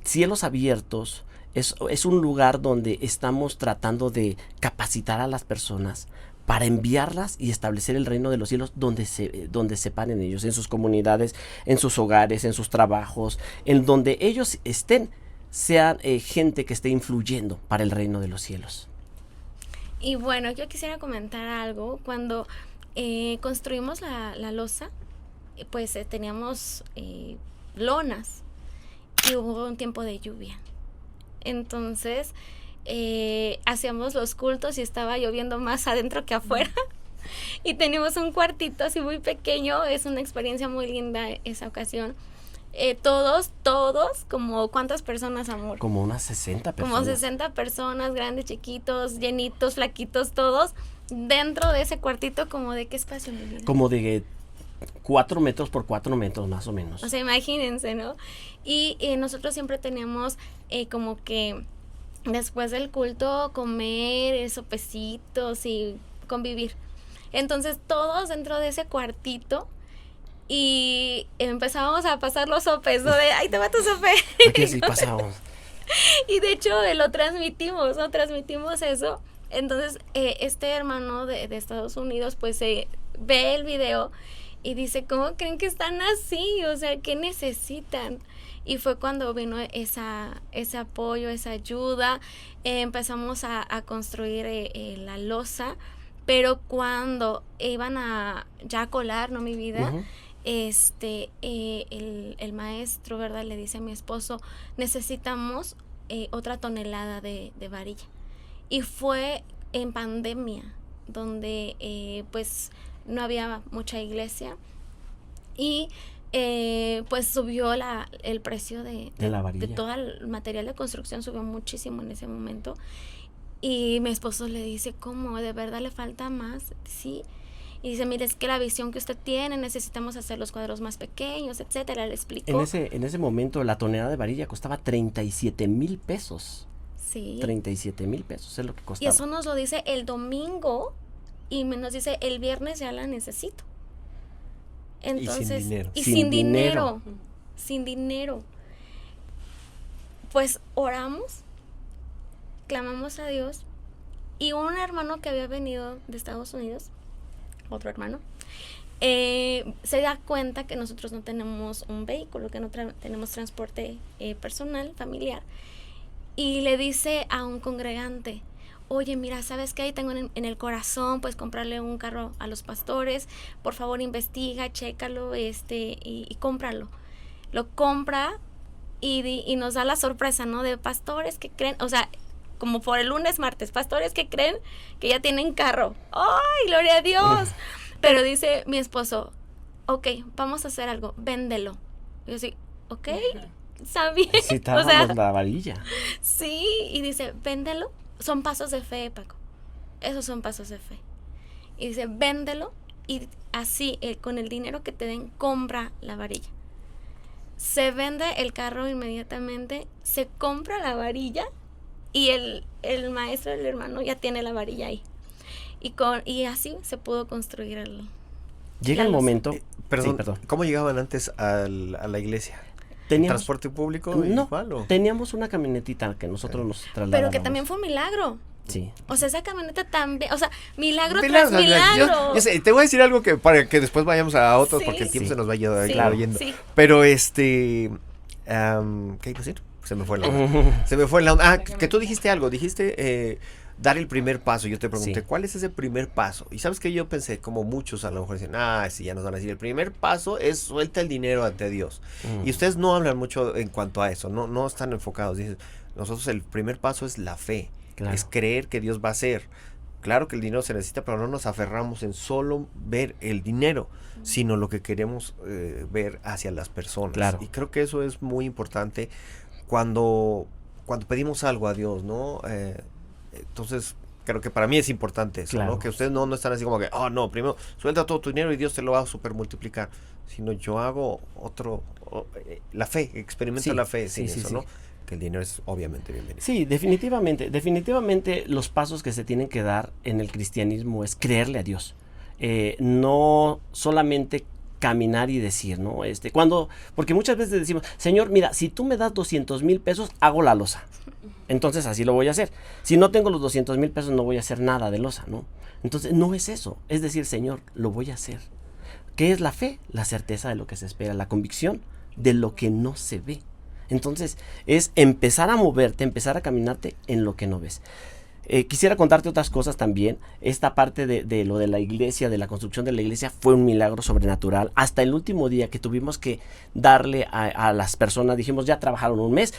Cielos Abiertos es un lugar donde estamos tratando de capacitar a las personas para enviarlas y establecer el reino de los cielos donde se paren ellos, en sus comunidades, en sus hogares, en sus trabajos, en donde ellos estén, sean gente que esté influyendo para el reino de los cielos. Y bueno, yo quisiera comentar algo. Cuando construimos la losa, pues teníamos lonas y hubo un tiempo de lluvia. Entonces hacíamos los cultos y estaba lloviendo más adentro que afuera. Y teníamos un cuartito así muy pequeño. Es una experiencia muy linda esa ocasión. Todos, como ¿cuántas personas, amor? Como unas 60 personas. Como 60 personas, grandes, chiquitos, llenitos, flaquitos, todos, dentro de ese cuartito. ¿Como de qué espacio, mi vida? Como de 4 metros por 4 metros, más o menos. O sea, imagínense, ¿no? Y nosotros siempre teníamos como que después del culto comer sopecitos y convivir. Entonces todos dentro de ese cuartito y empezábamos a pasar los sopes, ¿no? De, ¡ay, te va tu sope! Aquí sí pasamos. Y de hecho lo transmitimos, ¿no? Transmitimos eso. Entonces este hermano de Estados Unidos pues ve el video y dice, ¿cómo creen que están así? O sea, ¿qué necesitan? Y fue cuando vino ese apoyo, esa ayuda. Empezamos a construir la losa, pero cuando iban a ya colar, ¿no, mi vida? Ujú. El maestro, ¿verdad? Le dice a mi esposo, necesitamos otra tonelada de varilla. Y fue en pandemia, donde pues no había mucha iglesia y pues subió el precio de la varilla. de todo el material de construcción, subió muchísimo en ese momento. Y mi esposo le dice, ¿cómo? ¿De verdad le falta más? Sí. Y dice, mire, es que la visión que usted tiene, necesitamos hacer los cuadros más pequeños, etcétera. Le explicó. En ese momento la tonelada de varilla costaba 37,000 pesos. Sí. 37,000 pesos es lo que Y costaba. eso nos lo dice el domingo y nos dice, el viernes ya la necesito. Entonces, dinero. Y Sin sin dinero. dinero. Sin dinero. Pues oramos, clamamos a Dios y un hermano que había venido de Estados Unidos, otro hermano, se da cuenta que nosotros no tenemos un vehículo, que no tenemos transporte personal, familiar, y le dice a un congregante, oye, mira, ¿sabes qué? Tengo en el corazón, pues comprarle un carro a los pastores, por favor investiga, chécalo, y cómpralo. Lo compra y nos da la sorpresa, ¿no? De pastores que creen, o sea, como por el lunes, martes, pastores que creen que ya tienen carro. ¡Ay, gloria a Dios! Pero dice mi esposo, ok, vamos a hacer algo, véndelo. Y yo así, ok, sabía. Necesitábamos O sea, la varilla. sí, y dice, véndelo. Son pasos de fe, Paco. Esos son pasos de fe. Y dice, véndelo y así, con el dinero que te den, compra la varilla. Se vende el carro inmediatamente, se compra la varilla y el maestro, el hermano, ya tiene la varilla ahí. Y así se pudo construir Llega el losa. momento. Perdón, Sí, perdón. ¿cómo llegaban antes a la iglesia? Teníamos, ¿Transporte público no, igual o? teníamos una camionetita que nosotros nos trasladábamos. Pero que también fue un milagro. Sí. O sea, esa camioneta también, o sea, milagro Milagro, tras milagro. yo sé, te voy a decir algo que para que después vayamos a otros Sí. porque el tiempo Sí. se nos vaya Sí, yendo. sí. Pero ¿qué iba a decir? Se me fue la onda. Se me fue la onda. Ah, que tú dijiste algo, dijiste dar el primer paso. Yo te pregunté, Sí. ¿cuál es ese primer paso? Y sabes que yo pensé, como muchos a lo mejor dicen, sí, ya nos van a decir, el primer paso es suelta el dinero ante Dios. Y ustedes no hablan mucho en cuanto a eso, no están enfocados. Dicen, nosotros el primer paso es la fe, Claro. es creer que Dios va a hacer. Claro que el dinero se necesita, pero no nos aferramos en solo ver el dinero, sino lo que queremos ver hacia las personas. Claro. Y creo que eso es muy importante cuando pedimos algo a Dios, ¿no? Entonces, creo que para mí es importante eso, Claro. ¿no? Que ustedes no están así como que, no, primero suelta todo tu dinero y Dios te lo va a super multiplicar. Sino yo hago la fe, experimento Sí, la fe sí, sin sí, eso, sí. ¿no? Que el dinero es obviamente bienvenido. Sí, definitivamente los pasos que se tienen que dar en el cristianismo es creerle a Dios. No solamente caminar y decir, ¿no? Porque muchas veces decimos, Señor, mira, si tú me das 200,000 pesos, hago la losa. Entonces así lo voy a hacer. Si no tengo los 200,000 pesos, no voy a hacer nada de losa, ¿no? Entonces no es eso. Es decir, Señor, lo voy a hacer. ¿Qué es la fe? La certeza de lo que se espera, la convicción de lo que no se ve. Entonces es empezar a moverte, empezar a caminarte en lo que no ves. Quisiera contarte otras cosas también. Esta parte de lo de la iglesia, de la construcción de la iglesia, fue un milagro sobrenatural. Hasta el último día que tuvimos que darle a las personas, dijimos, ya trabajaron un mes,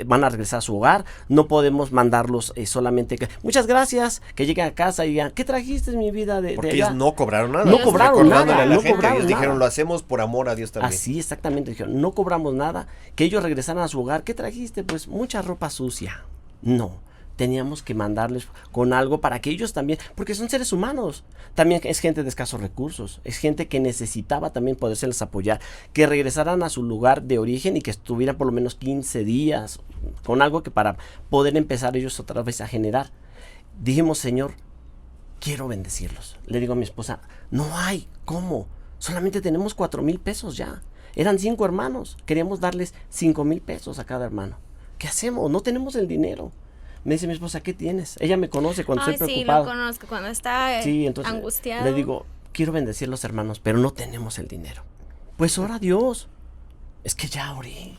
van a regresar a su hogar, no podemos mandarlos solamente muchas gracias, que lleguen a casa y digan, ¿qué trajiste en mi vida de Porque allá? ellos no cobraron nada. No cobraron Recordándole nada, a la no gente, cobraron ellos nada. dijeron, lo hacemos por amor a Dios también. Así exactamente, dijeron, no cobramos nada, que ellos regresaran a su hogar. ¿Qué trajiste? Pues mucha ropa sucia. No, teníamos que mandarles con algo para que ellos también, porque son seres humanos, también es gente de escasos recursos, es gente que necesitaba también podérseles apoyar, que regresaran a su lugar de origen y que estuvieran por lo menos 15 días con algo que para poder empezar ellos otra vez a generar. Dijimos, Señor, quiero bendecirlos. Le digo a mi esposa, no hay, ¿cómo? Solamente tenemos 4,000 pesos ya. Eran 5 hermanos, queríamos darles 5,000 pesos a cada hermano. ¿Qué hacemos? No tenemos el dinero. Me dice mi esposa, ¿qué tienes? Ella me conoce cuando Ay, estoy sí, preocupado. lo conozco, cuando está Sí, entonces angustiado. le digo, quiero bendecir a los hermanos, pero no tenemos el dinero. Pues ora a Dios. Es que ya oré.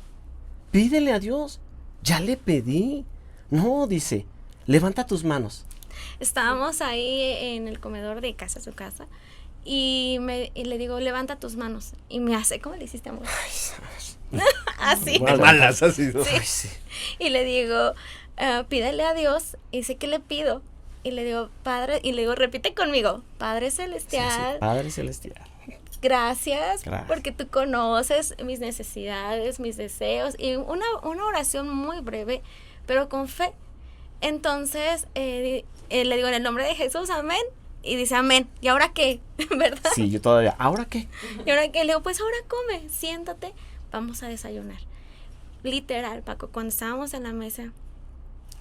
Pídele a Dios. Ya le pedí. No, dice, levanta tus manos. Estábamos ahí en el comedor de casa, su casa, y le digo, levanta tus manos. Y me hace, ¿cómo le hiciste, amor? Así. Bueno, Malas, así, ¿no? Ay, sí. Y le digo, pídele a Dios. Y dice, ¿qué le pido? Y le digo, Padre, y le digo, repite conmigo, Padre Sí, sí, Celestial, Padre Celestial. gracias, Gracias. porque tú conoces mis necesidades, mis deseos. Y una oración muy breve, pero con fe. Entonces, le digo, en el nombre de Jesús, amén. Y dice, amén. ¿Y ahora qué? ¿Verdad? Sí, yo todavía. ¿Ahora qué? Y ahora que le digo, pues ahora come, siéntate, vamos a desayunar. Literal, Paco, cuando estábamos en la mesa,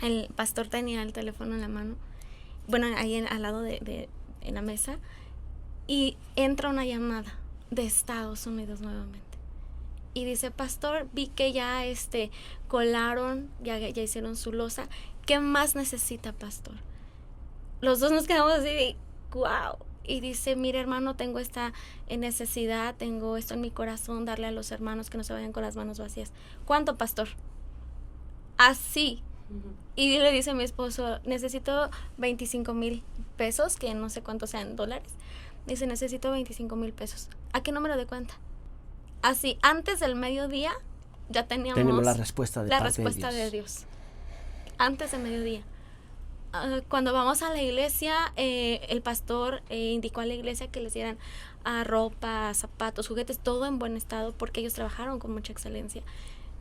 el pastor tenía el teléfono en la mano, bueno, ahí al lado en la mesa, y entra una llamada de Estados Unidos nuevamente. Y dice, pastor, vi que ya colaron, ya hicieron su losa, ¿qué más necesita, pastor? Los dos nos quedamos así de, wow. Y dice, mire, hermano, tengo esta necesidad, tengo esto en mi corazón, darle a los hermanos que no se vayan con las manos vacías. ¿Cuánto, pastor? Así. Y le dice a mi esposo, necesito 25,000 pesos, que no sé cuántos sean dólares. Dice, necesito 25,000 pesos. ¿A qué número de cuenta? Así, antes del mediodía ya teníamos la respuesta de la parte respuesta de de Dios. Dios. Antes del mediodía. cuando vamos a la iglesia, el pastor indicó a la iglesia que les dieran ropa, zapatos, juguetes, todo en buen estado, porque ellos trabajaron con mucha excelencia.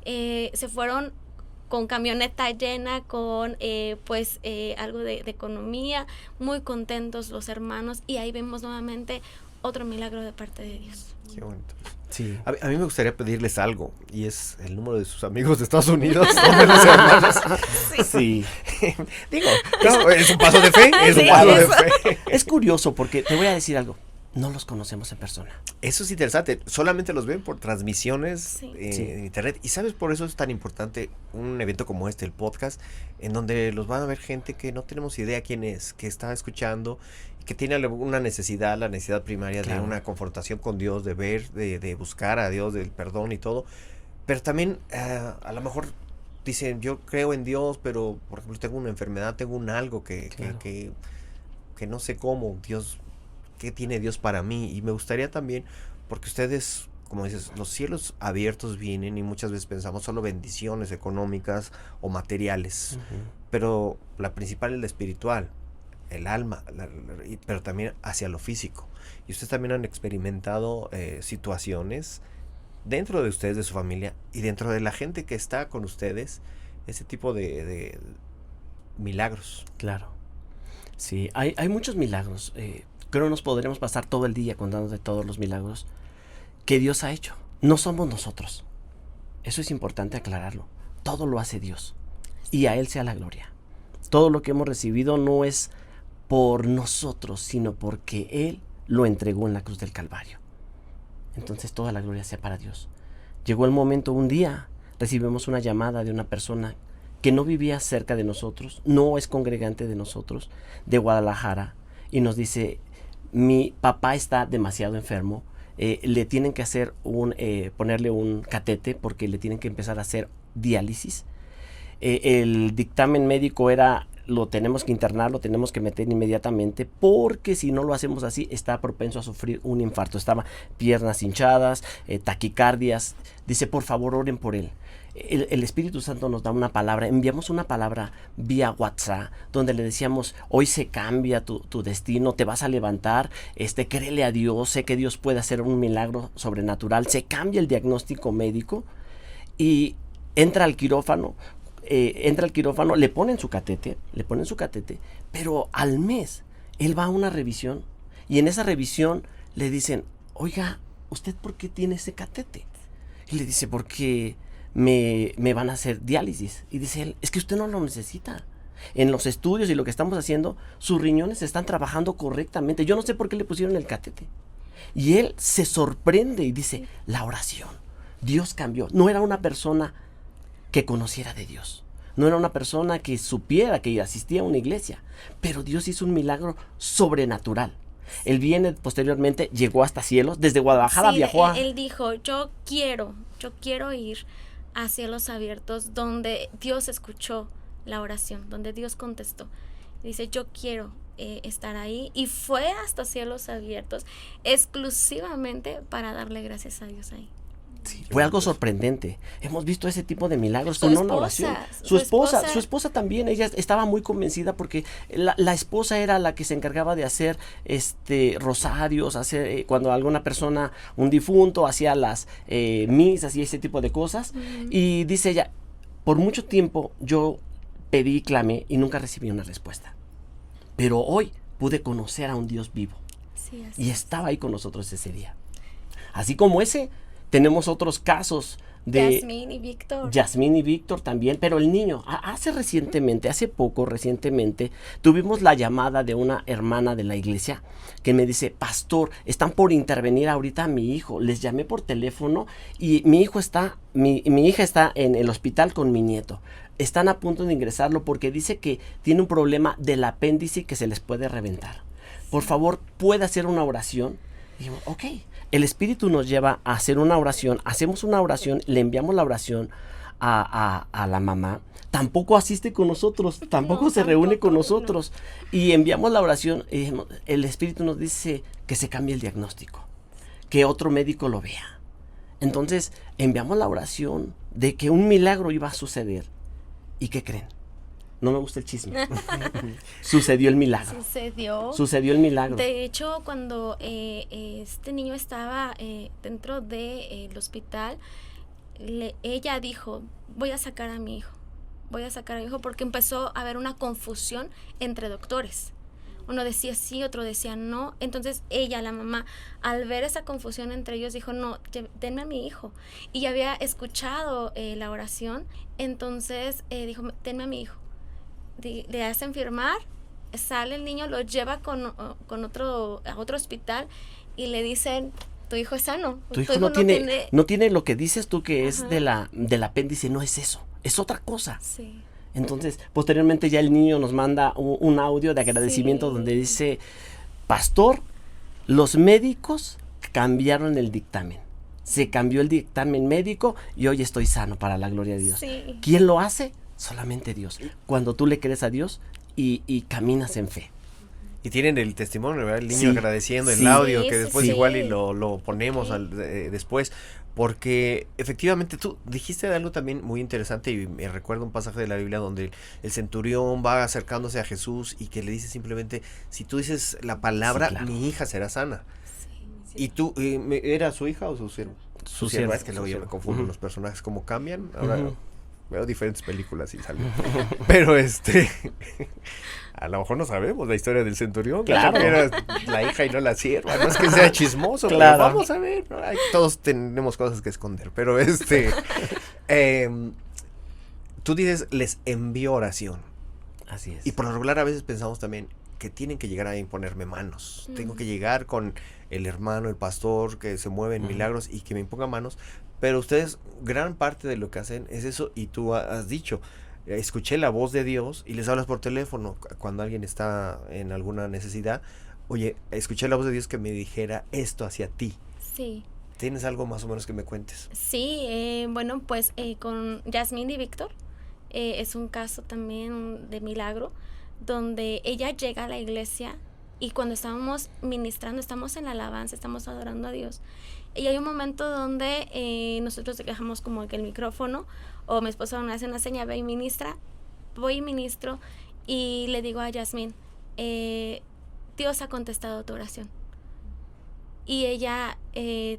Se fueron con camioneta llena, con algo de economía, muy contentos los hermanos, y ahí vemos nuevamente otro milagro de parte de Dios. Qué bonito. Sí. A mí me gustaría pedirles algo, y es el número de sus amigos de Estados Unidos, de los hermanos. Sí. Digo, no, es un paso de fe, es un Sí, paso de eso. fe. Es curioso porque te voy a decir algo. No los conocemos en persona. Eso es interesante, solamente los ven por transmisiones Sí. Sí. en internet. Y sabes, por eso es tan importante un evento como este, el podcast, en donde los van a ver gente que no tenemos idea quién es, que está escuchando, que tiene alguna necesidad, la necesidad primaria Claro. de una confrontación con Dios, de ver, de buscar a Dios, del perdón y todo. Pero también a lo mejor dicen, yo creo en Dios, pero por ejemplo tengo una enfermedad, tengo un algo Claro. que no sé cómo, Dios, ¿qué tiene Dios para mí? Y me gustaría también, porque ustedes, como dices, los cielos abiertos vienen y muchas veces pensamos solo bendiciones económicas o materiales, pero la principal es la espiritual, el alma, pero también hacia lo físico. Y ustedes también han experimentado situaciones dentro de ustedes, de su familia y dentro de la gente que está con ustedes, ese tipo de milagros. Claro. Sí, hay muchos milagros. Creo nos podremos pasar todo el día contando de todos los milagros que Dios ha hecho. No somos nosotros. Eso es importante aclararlo. Todo lo hace Dios. Y a Él sea la gloria. Todo lo que hemos recibido no es por nosotros, sino porque Él lo entregó en la cruz del Calvario. Entonces toda la gloria sea para Dios. Llegó el momento, un día recibimos una llamada de una persona que no vivía cerca de nosotros, no es congregante de nosotros, de Guadalajara, y nos dice, mi papá está demasiado enfermo, le tienen que hacer ponerle un catete porque le tienen que empezar a hacer diálisis. El dictamen médico era, lo tenemos que internar, lo tenemos que meter inmediatamente, porque si no lo hacemos así, está propenso a sufrir un infarto. Estaba piernas hinchadas, taquicardias. Dice, por favor, oren por él. El Espíritu Santo nos da una palabra, enviamos una palabra vía WhatsApp, donde le decíamos, hoy se cambia tu destino, te vas a levantar, créele a Dios, sé que Dios puede hacer un milagro sobrenatural. Se cambia el diagnóstico médico y entra al quirófano. Le ponen su catete, pero al mes él va a una revisión y en esa revisión le dicen, oiga, ¿usted por qué tiene ese catete? Y le dice, porque me van a hacer diálisis. Y dice él, es que usted no lo necesita. En los estudios y lo que estamos haciendo, sus riñones están trabajando correctamente. Yo no sé por qué le pusieron el catete. Y él se sorprende y dice, la oración, Dios cambió. No era una persona que conociera de Dios. No era una persona que supiera que asistía a una iglesia, pero Dios hizo un milagro sobrenatural. Él viene posteriormente, llegó hasta cielos, desde Guadalajara Sí, viajó a... Él dijo, yo quiero ir a cielos abiertos, donde Dios escuchó la oración, donde Dios contestó. Dice, yo quiero estar ahí, y fue hasta cielos abiertos exclusivamente para darle gracias a Dios ahí. Sí, fue algo sorprendente. Hemos visto ese tipo de milagros Su con una esposa, oración. su Su esposa también, ella estaba muy convencida porque la esposa era la que se encargaba de hacer rosarios, cuando alguna persona, un difunto, hacía las misas y ese tipo de cosas. Y dice ella, por mucho tiempo yo pedí y clamé y nunca recibí una respuesta. Pero hoy pude conocer a un Dios vivo. Sí, Y estaba ahí con nosotros ese día. Así como ese, tenemos otros casos de Yasmín y Víctor también, pero el niño, hace poco recientemente, tuvimos la llamada de una hermana de la iglesia que me dice, pastor, están por intervenir ahorita a mi hijo. Les llamé por teléfono y mi hija está en el hospital con mi nieto. Están a punto de ingresarlo porque dice que tiene un problema del apéndice que se les puede reventar. Por favor, ¿puede hacer una oración? Y digo, ok. El Espíritu nos lleva a hacer una oración, hacemos una oración, le enviamos la oración a la mamá. Tampoco asiste con nosotros, tampoco se reúne con nosotros. Y enviamos la oración y el Espíritu nos dice que se cambie el diagnóstico, que otro médico lo vea. Entonces enviamos la oración de que un milagro iba a suceder. ¿Y qué creen? No me gusta el chisme. Sucedió el milagro. Sucedió el milagro. De hecho, cuando este niño estaba dentro del hospital, ella dijo, voy a sacar a mi hijo. Porque empezó a haber una confusión entre doctores. Uno decía sí, otro decía no. Entonces ella, la mamá, al ver esa confusión entre ellos, dijo, no, denme a mi hijo. Y ya había escuchado la oración, entonces dijo, denme a mi hijo. Le hacen firmar, sale el niño, lo lleva a otro hospital y le dicen, tu hijo es sano. Tu hijo no tiene lo que dices tú que es del apéndice, no es eso, es otra cosa. Sí. Entonces, posteriormente ya el niño nos manda un audio de agradecimiento donde dice, pastor, los médicos cambiaron el dictamen. Se cambió el dictamen médico y hoy estoy sano para la gloria de Dios. Sí. ¿Quién lo hace? Solamente Dios. Cuando tú le crees a Dios y caminas en fe. Y tienen el testimonio, ¿verdad? El niño Sí, agradeciendo sí. el audio, que Sí, después sí. igual y lo ponemos Okay. después. Porque efectivamente tú dijiste algo también muy interesante y me recuerda un pasaje de la Biblia donde el centurión va acercándose a Jesús y que le dice simplemente, si tú dices la palabra, Sí, claro. mi hija será sana. Sí. ¿Y tú, era su hija o su siervo? Su sierva, siervo, es que luego su yo me siervo. confundo Ujú. los personajes, cómo cambian. Ahora Ujú. veo diferentes películas y salen. Pero a lo mejor no sabemos la historia del centurión. Claro. Que era la hija y no la sierva. No es que sea chismoso, Claro. pero vamos a ver. ¿No? Todos tenemos cosas que esconder. Pero tú dices, les envío oración. Así es. Y por lo regular a veces pensamos también que tienen que llegar a imponerme manos. Tengo que llegar con el hermano, el pastor, que se mueve en milagros y que me imponga manos. Pero ustedes, gran parte de lo que hacen es eso. Y tú has dicho, escuché la voz de Dios y les hablas por teléfono cuando alguien está en alguna necesidad. Oye, escuché la voz de Dios que me dijera esto hacia ti. Sí. ¿Tienes algo más o menos que me cuentes? Sí, bueno, pues con Yasmín y Víctor es un caso también de milagro, donde ella llega a la iglesia y cuando estábamos ministrando, estamos en la alabanza, estamos adorando a Dios. Y hay un momento donde nosotros dejamos como que el micrófono, o mi esposo me hace una seña, ve y ministra, voy y ministro, y le digo a Yasmín, Dios ha contestado tu oración. Y ella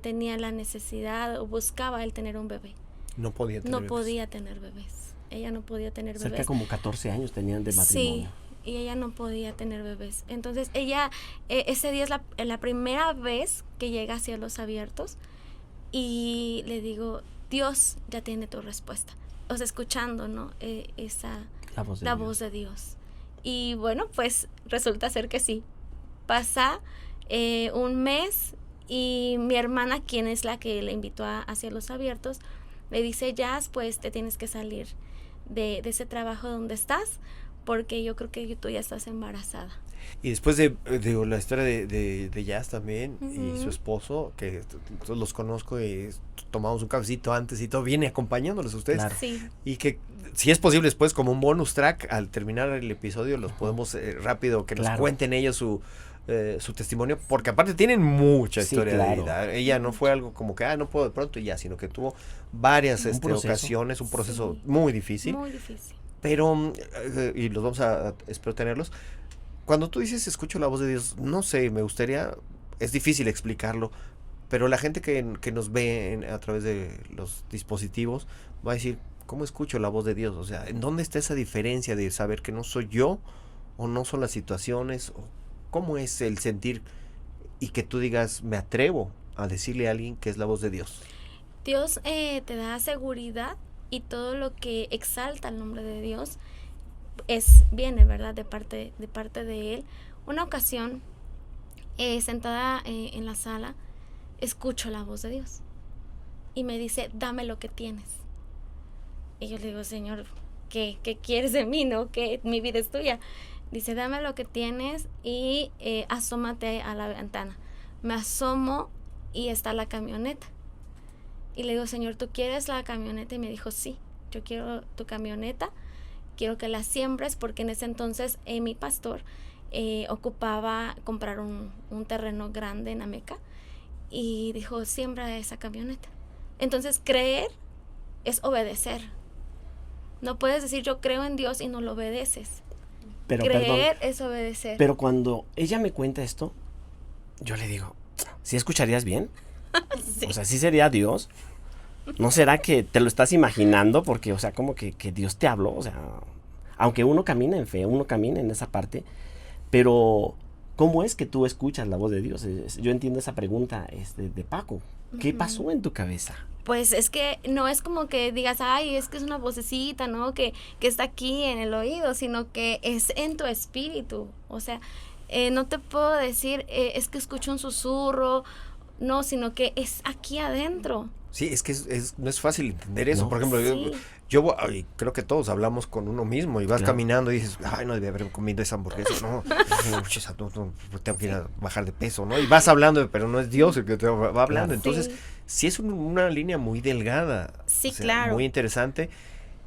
tenía la necesidad o buscaba el tener un bebé. No podía tener No bebés. podía tener bebés. Ella no podía tener Cerca bebés. como 14 años tenían de matrimonio. Sí, y ella no podía tener bebés. Entonces ella, ese día es la primera vez que llega a Cielos Abiertos y le digo, Dios ya tiene tu respuesta. O sea, escuchando, ¿no? La voz de Dios. Y bueno, pues resulta ser que sí. Pasa un mes y mi hermana, quien es la que le invitó a Cielos Abiertos, le dice, Jazz, pues te tienes que salir de ese trabajo donde estás, porque yo creo que tú ya estás embarazada. Y después de la historia de Jazz también y su Ujú. esposo, que los conozco y tomamos un cafecito antes y todo, viene acompañándolos a ustedes. Claro. Sí, Y que si es posible después como un bonus track, al terminar el episodio, los podemos rápido que nos Claro. cuenten ellos su testimonio, porque aparte tienen mucha Sí, historia claro. de vida. Ella no fue algo como que, no puedo de pronto y ya, sino que tuvo varias Un proceso. ocasiones, un proceso Sí. muy difícil. muy difícil. Pero, y los vamos espero tenerlos. Cuando tú dices escucho la voz de Dios, no sé, me gustaría, es difícil explicarlo, pero la gente que nos ve a través de los dispositivos va a decir, ¿cómo escucho la voz de Dios? O sea, ¿en dónde está esa diferencia de saber que no soy yo o no son las situaciones? O ¿cómo es el sentir y que tú digas, me atrevo a decirle a alguien que es la voz de Dios? Dios te da seguridad y todo lo que exalta el nombre de Dios viene, ¿verdad? De parte de Él. Una ocasión, sentada en la sala, escucho la voz de Dios y me dice, dame lo que tienes. Y yo le digo, Señor, ¿qué quieres de mí? ¿No? Que mi vida es tuya. Dice, dame lo que tienes y asómate a la ventana. Me asomo y está la camioneta. Y le digo, Señor, ¿tú quieres la camioneta? Y me dijo, sí, yo quiero tu camioneta, quiero que la siembres, porque en ese entonces mi pastor ocupaba comprar un terreno grande en Ameca, y dijo, siembra esa camioneta. Entonces creer es obedecer, No puedes decir yo creo en Dios y no lo obedeces. Pero Creer perdón, es obedecer. pero cuando ella me cuenta esto, yo le digo, ¿sí escucharías bien? Sí. O sea, ¿sí sería Dios? ¿No será que te lo estás imaginando? Porque, o sea, como que Dios te habló, o sea, aunque uno camina en fe, uno camina en esa parte, pero ¿cómo es que tú escuchas la voz de Dios? Yo entiendo esa pregunta de Paco. ¿Qué pasó en tu cabeza? Pues es que no es como que digas, ay, es que es una vocecita, ¿no? Que está aquí en el oído, sino que es en tu espíritu. O sea, no te puedo decir, es que escucho un susurro, no, sino que es aquí adentro. Sí, es que no es fácil entender eso. No. Por ejemplo, Sí. ay, creo que todos hablamos con uno mismo y vas Claro. caminando y dices, ay, no debí haber comido esa hamburguesa, no, tengo que ir a bajar de peso, ¿no? Y vas hablando, pero no es Dios el que te va hablando. Claro. Entonces, Sí. sí es una línea muy delgada. Sí, o sea, claro. muy interesante.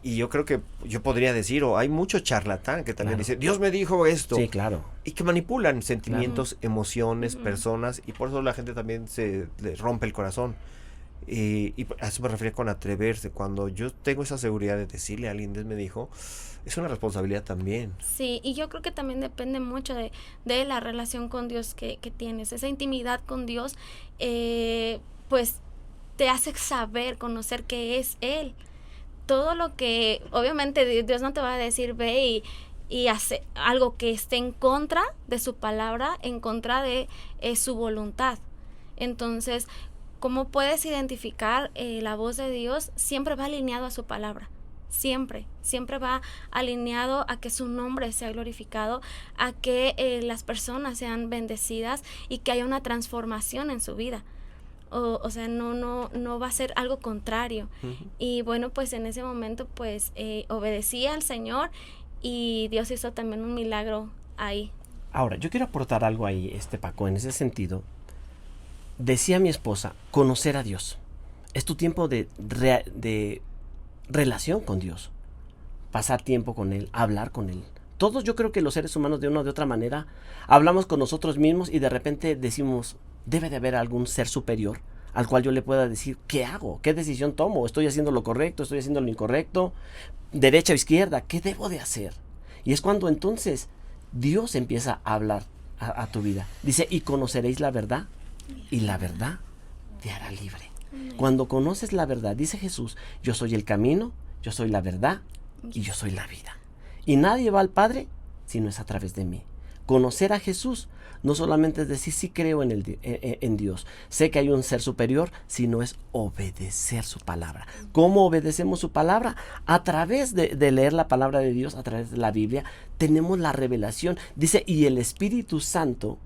Y yo creo que yo podría decir, o hay mucho charlatán que también Claro. dice, Dios me dijo esto. Sí, claro. Y que manipulan sentimientos, emociones, Ujú. personas, y por eso la gente también se le rompe el corazón. Y a eso me refería con atreverse. Cuando yo tengo esa seguridad de decirle a alguien, Dios me dijo, es una responsabilidad también. Sí, y yo creo que también depende mucho de la relación con Dios que tienes. Esa intimidad con Dios, pues te hace saber, conocer que es Él. Todo lo que, obviamente Dios no te va a decir, ve y hace algo que esté en contra de su palabra, en contra de su voluntad. Entonces, ¿cómo puedes identificar la voz de Dios? Siempre va alineado a su palabra. Siempre va alineado a que su nombre sea glorificado, a que las personas sean bendecidas y que haya una transformación en su vida. O sea, no va a ser algo contrario. Y bueno, pues en ese momento pues obedecí al Señor y Dios hizo también un milagro ahí. Ahora, yo quiero aportar algo ahí, Paco, en ese sentido. Decía mi esposa, conocer a Dios. Es tu tiempo de relación con Dios. Pasar tiempo con Él, hablar con Él. Todos, yo creo que los seres humanos de una o de otra manera hablamos con nosotros mismos y de repente decimos, debe de haber algún ser superior al cual yo le pueda decir, ¿qué hago? ¿Qué decisión tomo? ¿Estoy haciendo lo correcto? ¿Estoy haciendo lo incorrecto? ¿Derecha o izquierda? ¿Qué debo de hacer? Y es cuando entonces Dios empieza a hablar a tu vida. Dice, y conoceréis la verdad, y la verdad te hará libre. Cuando conoces la verdad, dice Jesús, yo soy el camino, yo soy la verdad y yo soy la vida. Y nadie va al Padre si no es a través de mí. Conocer a Jesús no solamente es decir sí creo en Dios, sé que hay un ser superior, sino es obedecer su palabra. ¿Cómo obedecemos su palabra? A través de leer la palabra de Dios, a través de la Biblia, tenemos la revelación. Dice, y el Espíritu Santo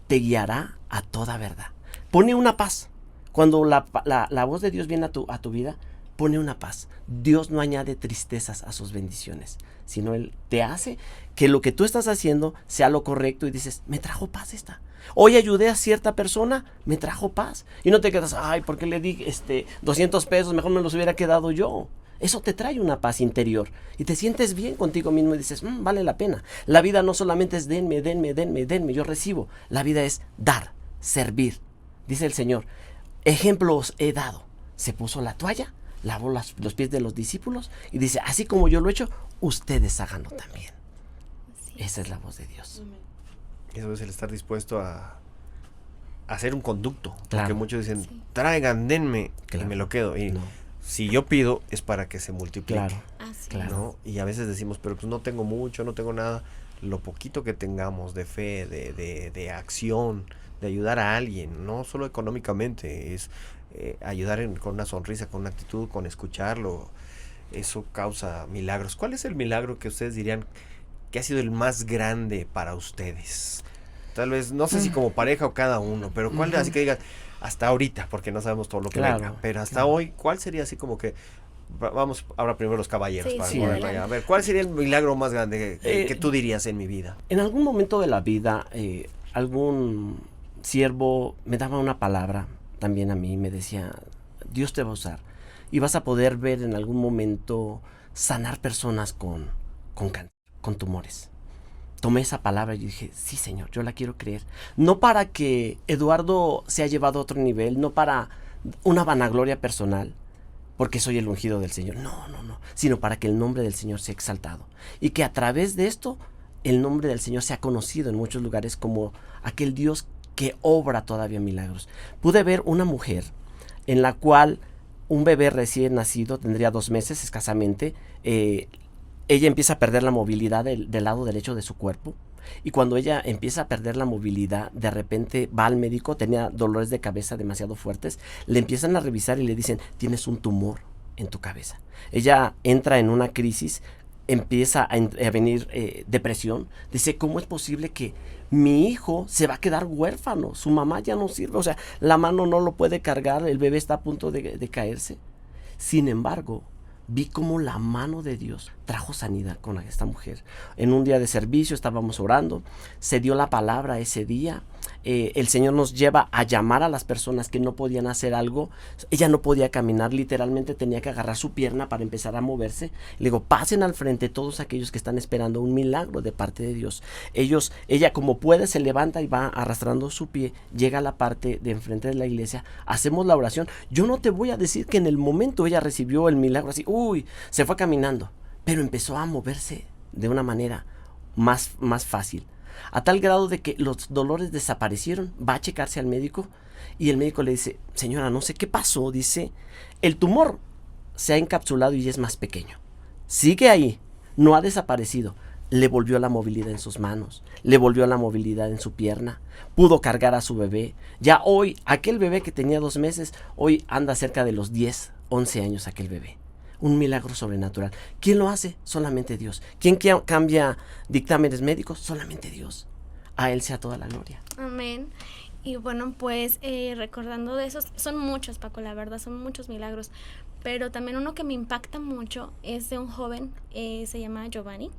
te guiará a toda verdad. Pone una paz. Cuando la voz de Dios viene a tu vida, pone una paz. Dios no añade tristezas a sus bendiciones, sino Él te hace que lo que tú estás haciendo sea lo correcto y dices, me trajo paz esta. Hoy ayudé a cierta persona, me trajo paz. Y no te quedas, ay, ¿por qué le di 200 pesos? Mejor me los hubiera quedado yo. Eso te trae una paz interior y te sientes bien contigo mismo y dices, vale la pena. La vida no solamente es denme, yo recibo. La vida es dar, servir. Dice el Señor, ejemplos he dado. Se puso la toalla, lavó los pies de los discípulos y dice, así como yo lo he hecho, ustedes háganlo también. Esa es la voz de Dios. Eso es el estar dispuesto a hacer un conducto. Claro. Porque muchos dicen, Sí. traigan, denme, Claro. y me lo quedo. Y No. si yo pido, es para que se multiplique. Claro. Así Claro. ¿No? Y a veces decimos, pero pues no tengo mucho, no tengo nada. Lo poquito que tengamos de fe, de acción, de ayudar a alguien, no solo económicamente, es ayudar con una sonrisa, con una actitud, con escucharlo. Eso causa milagros. ¿Cuál es el milagro que ustedes dirían que ha sido el más grande para ustedes? Tal vez, no sé si como pareja o cada uno, pero ¿cuál? Así que digan, hasta ahorita, porque no sabemos todo lo que Claro, venga, pero hasta claro. hoy, ¿cuál sería así como que vamos ahora primero los caballeros Sí, para sí, moverlo adelante. allá? A ver, ¿cuál sería el milagro más grande que tú dirías en mi vida? En algún momento de la vida, algún siervo me daba una palabra también a mí, me decía, Dios te va a usar y vas a poder ver en algún momento sanar personas con cáncer, con tumores. Tomé esa palabra y dije, sí, Señor, yo la quiero creer. No para que Eduardo se haya llevado a otro nivel, no para una vanagloria personal, porque soy el ungido del Señor. No, sino para que el nombre del Señor sea exaltado. Y que a través de esto, el nombre del Señor sea conocido en muchos lugares como aquel Dios que obra todavía milagros. Pude ver una mujer en la cual un bebé recién nacido, tendría 2 meses escasamente, ella empieza a perder la movilidad del lado derecho de su cuerpo. Y cuando ella empieza a perder la movilidad, de repente va al médico, tenía dolores de cabeza demasiado fuertes, le empiezan a revisar y le dicen, tienes un tumor en tu cabeza. Ella entra en una crisis, empieza a venir depresión, dice, ¿cómo es posible que mi hijo se va a quedar huérfano? Su mamá ya no sirve, o sea, la mano no lo puede cargar, el bebé está a punto de caerse. Sin embargo, vi cómo la mano de Dios trajo sanidad con esta mujer. En un día de servicio estábamos orando, se dio la palabra ese día. El Señor nos lleva a llamar a las personas que no podían hacer algo. Ella no podía caminar, literalmente tenía que agarrar su pierna para empezar a moverse. Le digo, pasen al frente todos aquellos que están esperando un milagro de parte de Dios. Ella como puede se levanta y va arrastrando su pie, llega a la parte de enfrente de la iglesia, hacemos la oración. Yo no te voy a decir que en el momento ella recibió el milagro así, se fue caminando, pero empezó a moverse de una manera más fácil. A tal grado de que los dolores desaparecieron. Va a checarse al médico y el médico le dice, señora, no sé qué pasó. Dice, el tumor se ha encapsulado y es más pequeño. Sigue ahí, no ha desaparecido. Le volvió la movilidad en sus manos, le volvió la movilidad en su pierna, pudo cargar a su bebé. Ya hoy, aquel bebé que tenía 2 meses, hoy anda cerca de los 10, 11 años aquel bebé. Un milagro sobrenatural. ¿Quién lo hace? Solamente Dios. ¿Quién cambia dictámenes médicos? Solamente Dios. A Él sea toda la gloria. Amén. Y bueno, pues recordando de esos, son muchos, Paco, la verdad, son muchos milagros. Pero también uno que me impacta mucho es de un joven, se llama Giovanni.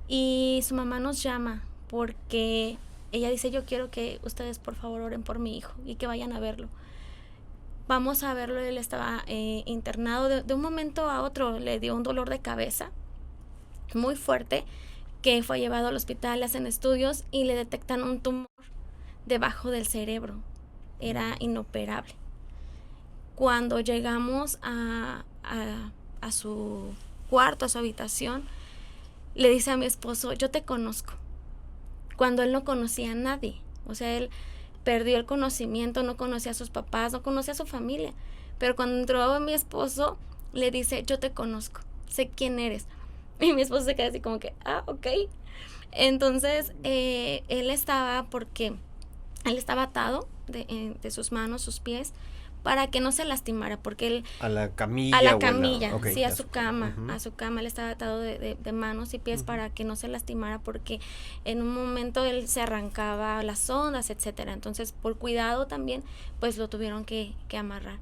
Y su mamá nos llama porque ella dice, yo quiero que ustedes por favor oren por mi hijo y que vayan a verlo. Vamos a verlo, él estaba internado, de un momento a otro le dio un dolor de cabeza muy fuerte, que fue llevado al hospital, le hacen estudios y le detectan un tumor debajo del cerebro, era inoperable. Cuando llegamos a su cuarto, a su habitación, le dice a mi esposo, yo te conozco, cuando él no conocía a nadie, o sea, él perdió el conocimiento, no conocía a sus papás, no conocía a su familia. Pero cuando entró mi esposo, le dice, yo te conozco, sé quién eres. Y mi esposo se queda así como que, ok. Entonces, él estaba atado de sus manos, sus pies, para que no se lastimara, porque él... A la camilla. Okay, sí, a su cama, él estaba atado de manos y pies para que no se lastimara, porque en un momento él se arrancaba las ondas, etcétera. Entonces, por cuidado también, pues lo tuvieron que amarrar.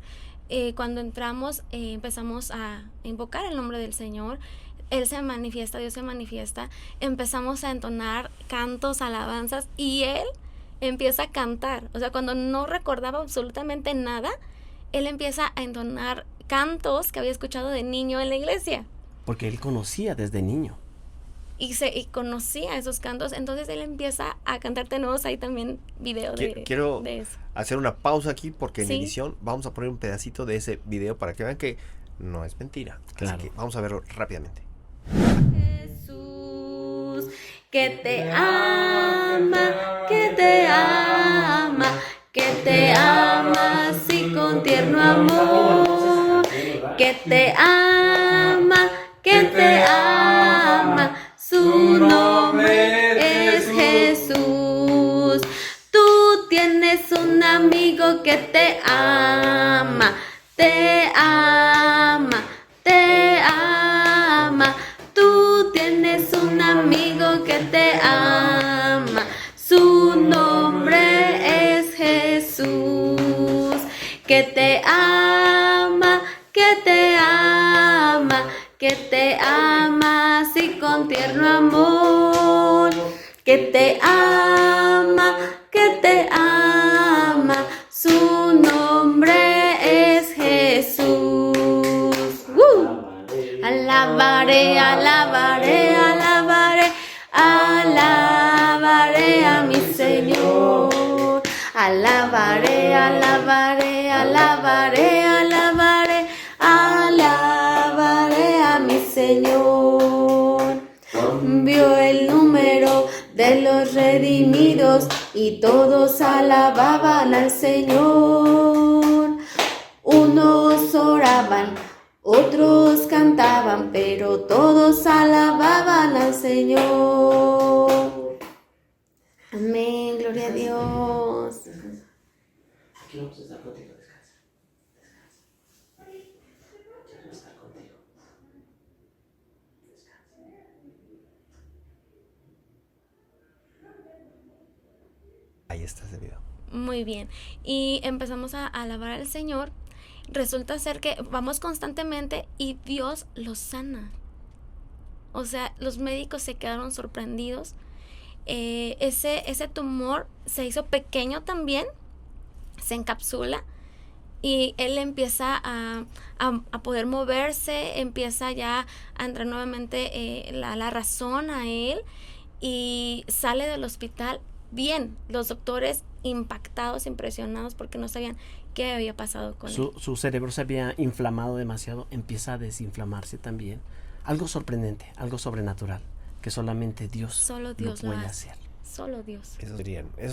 Cuando entramos, empezamos a invocar el nombre del Señor. Él se manifiesta, Dios se manifiesta. Empezamos a entonar cantos, alabanzas, y él empieza a cantar. O sea, cuando no recordaba absolutamente nada, él empieza a entonar cantos que había escuchado de niño en la iglesia. Porque él conocía desde niño. Y conocía esos cantos. Entonces él empieza a cantar. Tenemos ahí también video Quiero de eso. hacer una pausa aquí porque en Sí. edición vamos a poner un pedacito de ese video para que vean que no es mentira. Claro. Así que vamos a verlo rápidamente. Jesús, que te ama, que te ama, que te ama así con tierno amor, que te ama, que te ama, su nombre es Jesús. Tú tienes un amigo que te ama, te ama, te ama. Tú tienes un amigo que te ama, su nombre es Jesús, que te ama, que te ama, que te ama así con tierno amor, que te ama, que te ama, su nombre es Jesús. Alabaré, alabaré, alabaré, alabaré a mi Señor. Alabaré, alabaré, alabaré, alabaré, alabaré. Señor. Vio el número de los redimidos y todos alababan al Señor. Unos oraban, otros cantaban, pero todos alababan al Señor. Amén, gloria a Dios. Aquí vamos a estar contigo, descansa. Ya vamos a estar contigo. Ahí está ese video. Muy bien. Y empezamos a alabar al Señor. Resulta ser que vamos constantemente y Dios los sana. O sea, los médicos se quedaron sorprendidos. Ese tumor se hizo pequeño también, se encapsula y él empieza a poder moverse, empieza ya a entrar nuevamente la razón a él y sale del hospital bien. Los doctores impactados, impresionados porque no sabían qué había pasado con él. Su cerebro se había inflamado demasiado, empieza a desinflamarse también. Algo sorprendente, algo sobrenatural, que solamente Dios, Solo Dios lo lo puede hace. hacer. Solo Dios. Esos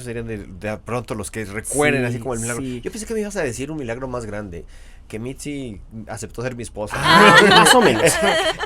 serían de pronto los que recuerden, Sí, así como el milagro. sí. Yo pensé que me ibas a decir un milagro más grande, que Mitzi aceptó ser mi esposa. Más o menos.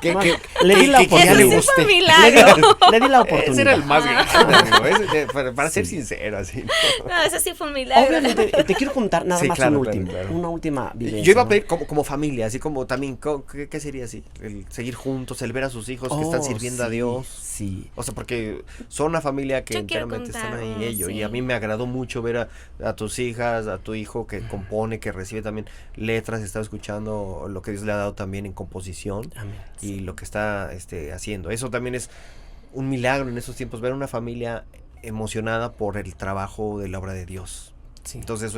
que Le di la que ya Eso le sí gusté. fue un milagro. Le di la Ese era oportunidad. el más grande, amigo. Para ser sincero, así. No, eso sí fue un milagro. Obviamente, te quiero contar nada Sí, más claro, un claro, último, claro. una última vivencia. Yo iba a ¿no? pedir como familia, así como también, ¿qué sería así? El seguir juntos, el ver a sus hijos que están sirviendo a sí, Dios. Sí. O sea, porque son una familia que Yo quiero enteramente están contar ahí uno, ellos. Y a sí. mí me agradó mucho ver a tus hijas, a tu hijo que compone, que recibe también letras, estaba escuchando lo que Dios le ha dado también en composición Amén. y lo que está haciendo. Eso también es un milagro en esos tiempos, ver una familia emocionada por el trabajo de la obra de Dios. Sí. Entonces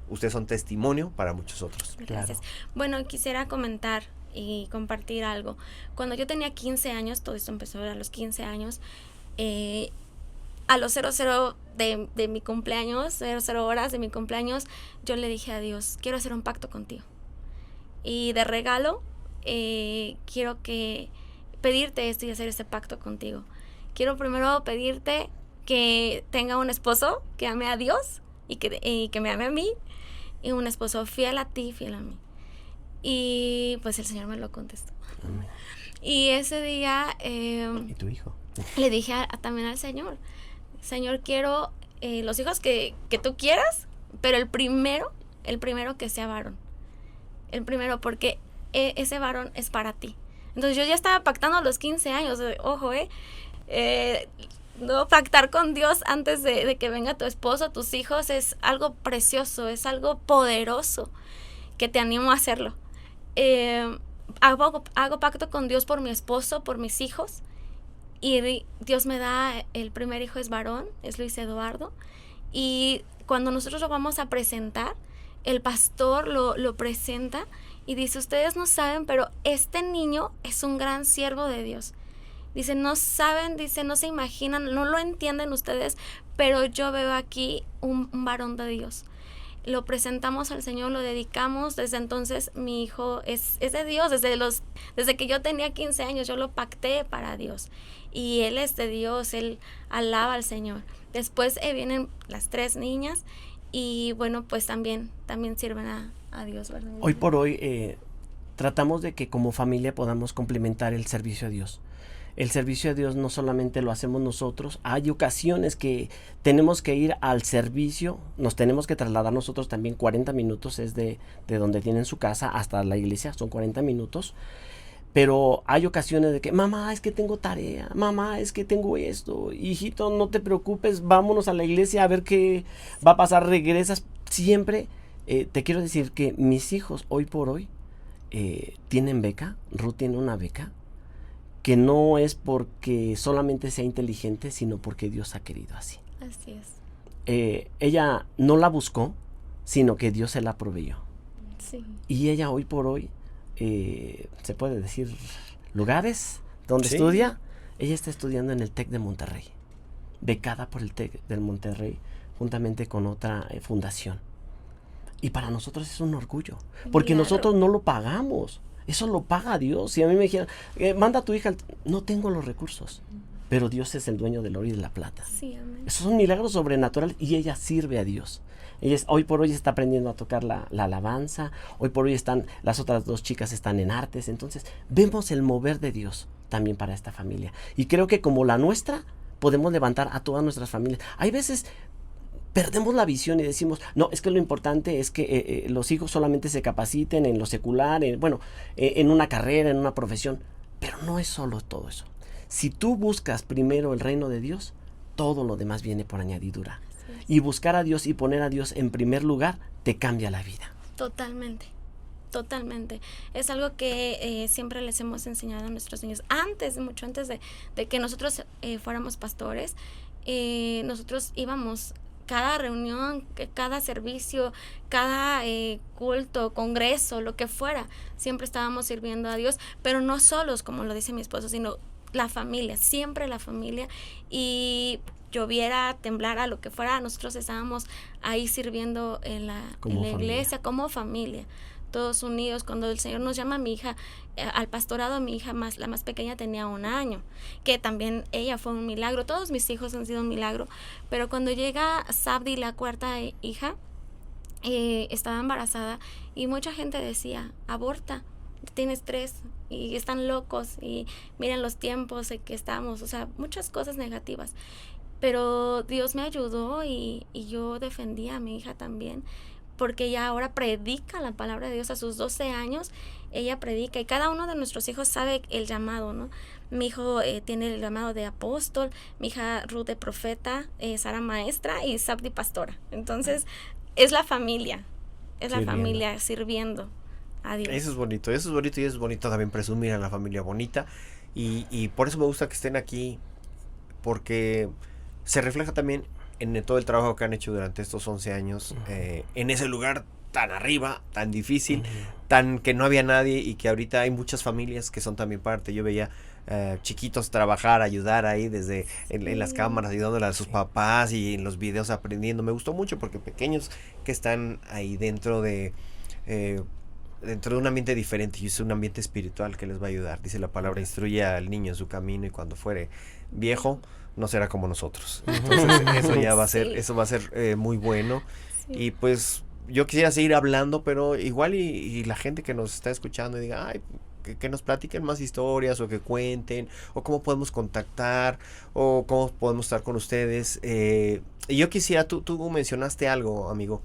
ustedes son testimonio para muchos otros. Gracias. Bueno, quisiera comentar y compartir algo. Cuando yo tenía 15 años, todo esto empezó a los 15 años, a los 00 de mi cumpleaños, 00 horas de mi cumpleaños, yo le dije a Dios, quiero hacer un pacto contigo. Y de regalo, quiero pedirte esto y hacer ese pacto contigo. Quiero primero pedirte que tenga un esposo que ame a Dios y que me ame a mí, y un esposo fiel a ti, fiel a mí. Y pues el Señor me lo contestó. Amén. Y ese día ¿Y tu hijo? le dije también al Señor, Señor, quiero los hijos que tú quieras, pero el primero que sea varón. El primero, porque ese varón es para ti. Entonces yo ya estaba pactando a los 15 años, ojo, no pactar con Dios antes de que venga tu esposo, tus hijos, es algo precioso, es algo poderoso, que te animo a hacerlo. Hago pacto con Dios por mi esposo, por mis hijos, y Dios me da, el primer hijo es varón, es Luis Eduardo, y cuando nosotros lo vamos a presentar, el pastor lo presenta y dice, ustedes no saben, pero este niño es un gran siervo de Dios. Dice, no saben, dice, no se imaginan, no lo entienden ustedes, pero yo veo aquí un varón de Dios. Lo presentamos al Señor, lo dedicamos. Desde entonces mi hijo es de Dios. Desde que yo tenía 15 años yo lo pacté para Dios. Y él es de Dios, él alaba al Señor. Después vienen las 3 niñas y bueno, pues también sirven a Dios, ¿verdad? Hoy por hoy tratamos de que como familia podamos complementar el servicio a Dios. El servicio a Dios no solamente lo hacemos nosotros, hay ocasiones que tenemos que ir al servicio, nos tenemos que trasladar nosotros también 40 minutos, es de donde tienen su casa hasta la iglesia, son 40 minutos, pero hay ocasiones de que, mamá, es que tengo tarea, mamá, es que tengo esto, hijito, no te preocupes, vámonos a la iglesia a ver qué va a pasar, regresas. Siempre te quiero decir que mis hijos hoy por hoy tienen beca, Ruth tiene una beca, que no es porque solamente sea inteligente, sino porque Dios ha querido así. Así es. Ella no la buscó, sino que Dios se la proveyó. Sí. Y ella hoy por hoy, se puede decir, lugares donde Sí. estudia. Ella está estudiando en el TEC de Monterrey, becada por el TEC del Monterrey, juntamente con otra fundación. Y para nosotros es un orgullo, porque Claro. nosotros no lo pagamos. Eso lo paga Dios. Si a mí me dijeran, manda a tu hija, no tengo los recursos, pero Dios es el dueño del oro y de la plata. Sí, amén. Esos son milagros sobrenaturales y ella sirve a Dios. Hoy por hoy está aprendiendo a tocar la alabanza. Hoy por hoy las otras 2 chicas están en artes. Entonces vemos el mover de Dios también para esta familia. Y creo que como la nuestra, podemos levantar a todas nuestras familias. Hay veces perdemos la visión y decimos, no, es que lo importante es que los hijos solamente se capaciten en lo secular, en una carrera, en una profesión. Pero no es solo todo eso. Si tú buscas primero el reino de Dios, todo lo demás viene por añadidura. Y buscar a Dios y poner a Dios en primer lugar te cambia la vida. Totalmente. Totalmente. Es algo que siempre les hemos enseñado a nuestros niños. Mucho antes de que nosotros fuéramos pastores, nosotros íbamos cada reunión, cada servicio, cada culto, congreso, lo que fuera. Siempre estábamos sirviendo a Dios, pero no solos, como lo dice mi esposo, sino la familia, siempre la familia. Y lloviera, temblara, lo que fuera, nosotros estábamos ahí sirviendo en la iglesia como familia, todos unidos. Cuando el Señor nos llama a mi hija al pastorado, mi hija la más pequeña tenía 1 año, que también ella fue un milagro. Todos mis hijos han sido un milagro, pero cuando llega Sabdi, la 4ª hija, estaba embarazada y mucha gente decía, aborta, tienes 3 y están locos y miren los tiempos en que estamos, o sea, muchas cosas negativas. Pero Dios me ayudó y yo defendí a mi hija también, porque ella ahora predica la palabra de Dios. A sus 12 años, ella predica, y cada uno de nuestros hijos sabe el llamado, ¿no? Mi hijo tiene el llamado de apóstol, mi hija Ruth de profeta, Sara maestra y Sabdi pastora. Entonces, es la familia sirviendo a Dios. Eso es bonito y es bonito también presumir a la familia bonita. Y por eso me gusta que estén aquí, porque se refleja también en todo el trabajo que han hecho durante estos 11 años, en ese lugar tan arriba, tan difícil, tan que no había nadie, y que ahorita hay muchas familias que son también parte. Yo veía chiquitos trabajar, ayudar ahí desde en las cámaras, ayudándole a sus papás, y en los videos aprendiendo. Me gustó mucho porque pequeños que están ahí dentro de un ambiente diferente, y es un ambiente espiritual que les va a ayudar. Dice la palabra, instruye al niño en su camino, y cuando fuere viejo no será como nosotros. Entonces eso ya va a ser, eso va a ser muy bueno. Sí. Y pues yo quisiera seguir hablando, pero igual y la gente que nos está escuchando y diga, ay, que nos platiquen más historias, o que cuenten, o cómo podemos contactar, o cómo podemos estar con ustedes. Y yo quisiera, tú mencionaste algo, amigo.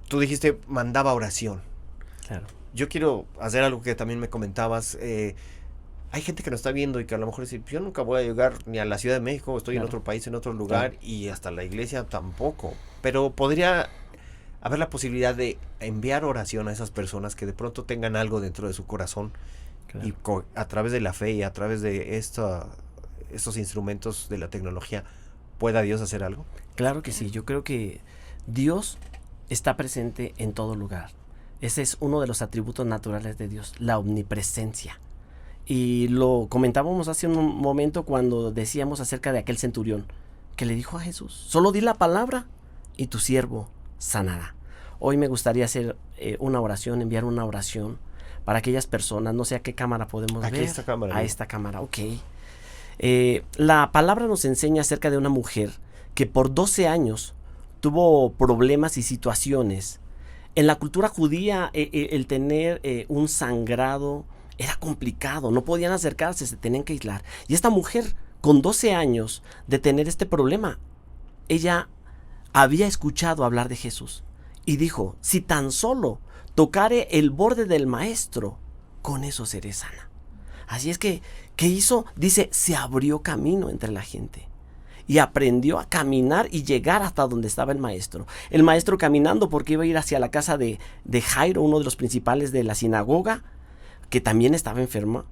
Tú dijiste, mandaba oración. Claro. Yo quiero hacer algo que también me comentabas. Hay gente que nos está viendo y que a lo mejor dice, yo nunca voy a llegar ni a la Ciudad de México, estoy en otro país, en otro lugar, y hasta la iglesia tampoco. Pero podría haber la posibilidad de enviar oración a esas personas que de pronto tengan algo dentro de su corazón, y a través de la fe y a través de estos instrumentos de la tecnología, ¿pueda Dios hacer algo? Claro que sí. Yo creo que Dios está presente en todo lugar. Ese es uno de los atributos naturales de Dios, la omnipresencia. Y lo comentábamos hace un momento cuando decíamos acerca de aquel centurión que le dijo a Jesús, solo di la palabra y tu siervo sanará. Hoy me gustaría hacer una oración, enviar una oración para aquellas personas. No sé a qué cámara podemos ver. Esta cámara. A esta cámara, ok. La palabra nos enseña acerca de una mujer que por 12 años tuvo problemas y situaciones. En la cultura judía, el tener un sangrado era complicado, no podían acercarse, se tenían que aislar. Y esta mujer, con 12 años de tener este problema, ella había escuchado hablar de Jesús y dijo, si tan solo tocare el borde del maestro, con eso seré sana. Así es que, ¿qué hizo? Dice, se abrió camino entre la gente y aprendió a caminar y llegar hasta donde estaba el maestro. El maestro caminando porque iba a ir hacia la casa de Jairo, uno de los principales de la sinagoga, que también estaba enferma,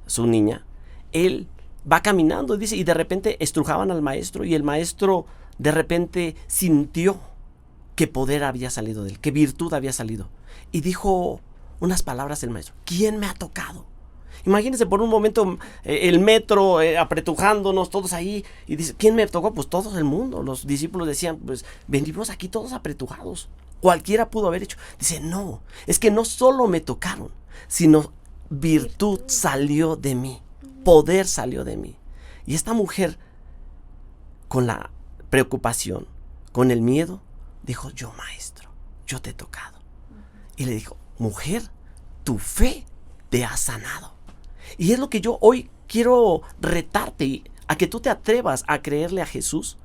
su niña. Él va caminando, dice, y de repente estrujaban al maestro, y el maestro de repente sintió que poder había salido de él, que virtud había salido, y dijo unas palabras el maestro, ¿quién me ha tocado? Imagínense por un momento el metro apretujándonos todos ahí, y dice, ¿quién me tocó? Pues todo el mundo. Los discípulos decían, pues venimos aquí todos apretujados, cualquiera pudo haber hecho. Dice, no, es que no solo me tocaron, sino virtud salió de mí, poder salió de mí. Y esta mujer, con la preocupación, con el miedo, dijo, yo maestro, yo te he tocado. Y le dijo, mujer, tu fe te ha sanado. Y es lo que yo hoy quiero retarte a que tú te atrevas a creerle a Jesús,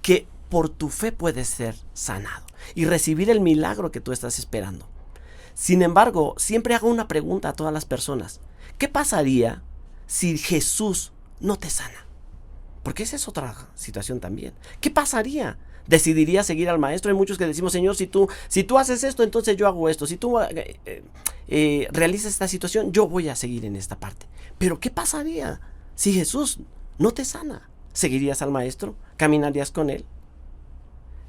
que por tu fe puedes ser sanado y recibir el milagro que tú estás esperando. Sin embargo, siempre hago una pregunta a todas las personas. ¿Qué pasaría si Jesús no te sana? Porque esa es otra situación también. ¿Qué pasaría? ¿Decidirías seguir al maestro? Hay muchos que decimos, Señor, si tú haces esto, entonces yo hago esto. Si tú realizas esta situación, yo voy a seguir en esta parte. Pero ¿qué pasaría si Jesús no te sana? ¿Seguirías al maestro? ¿Caminarías con él?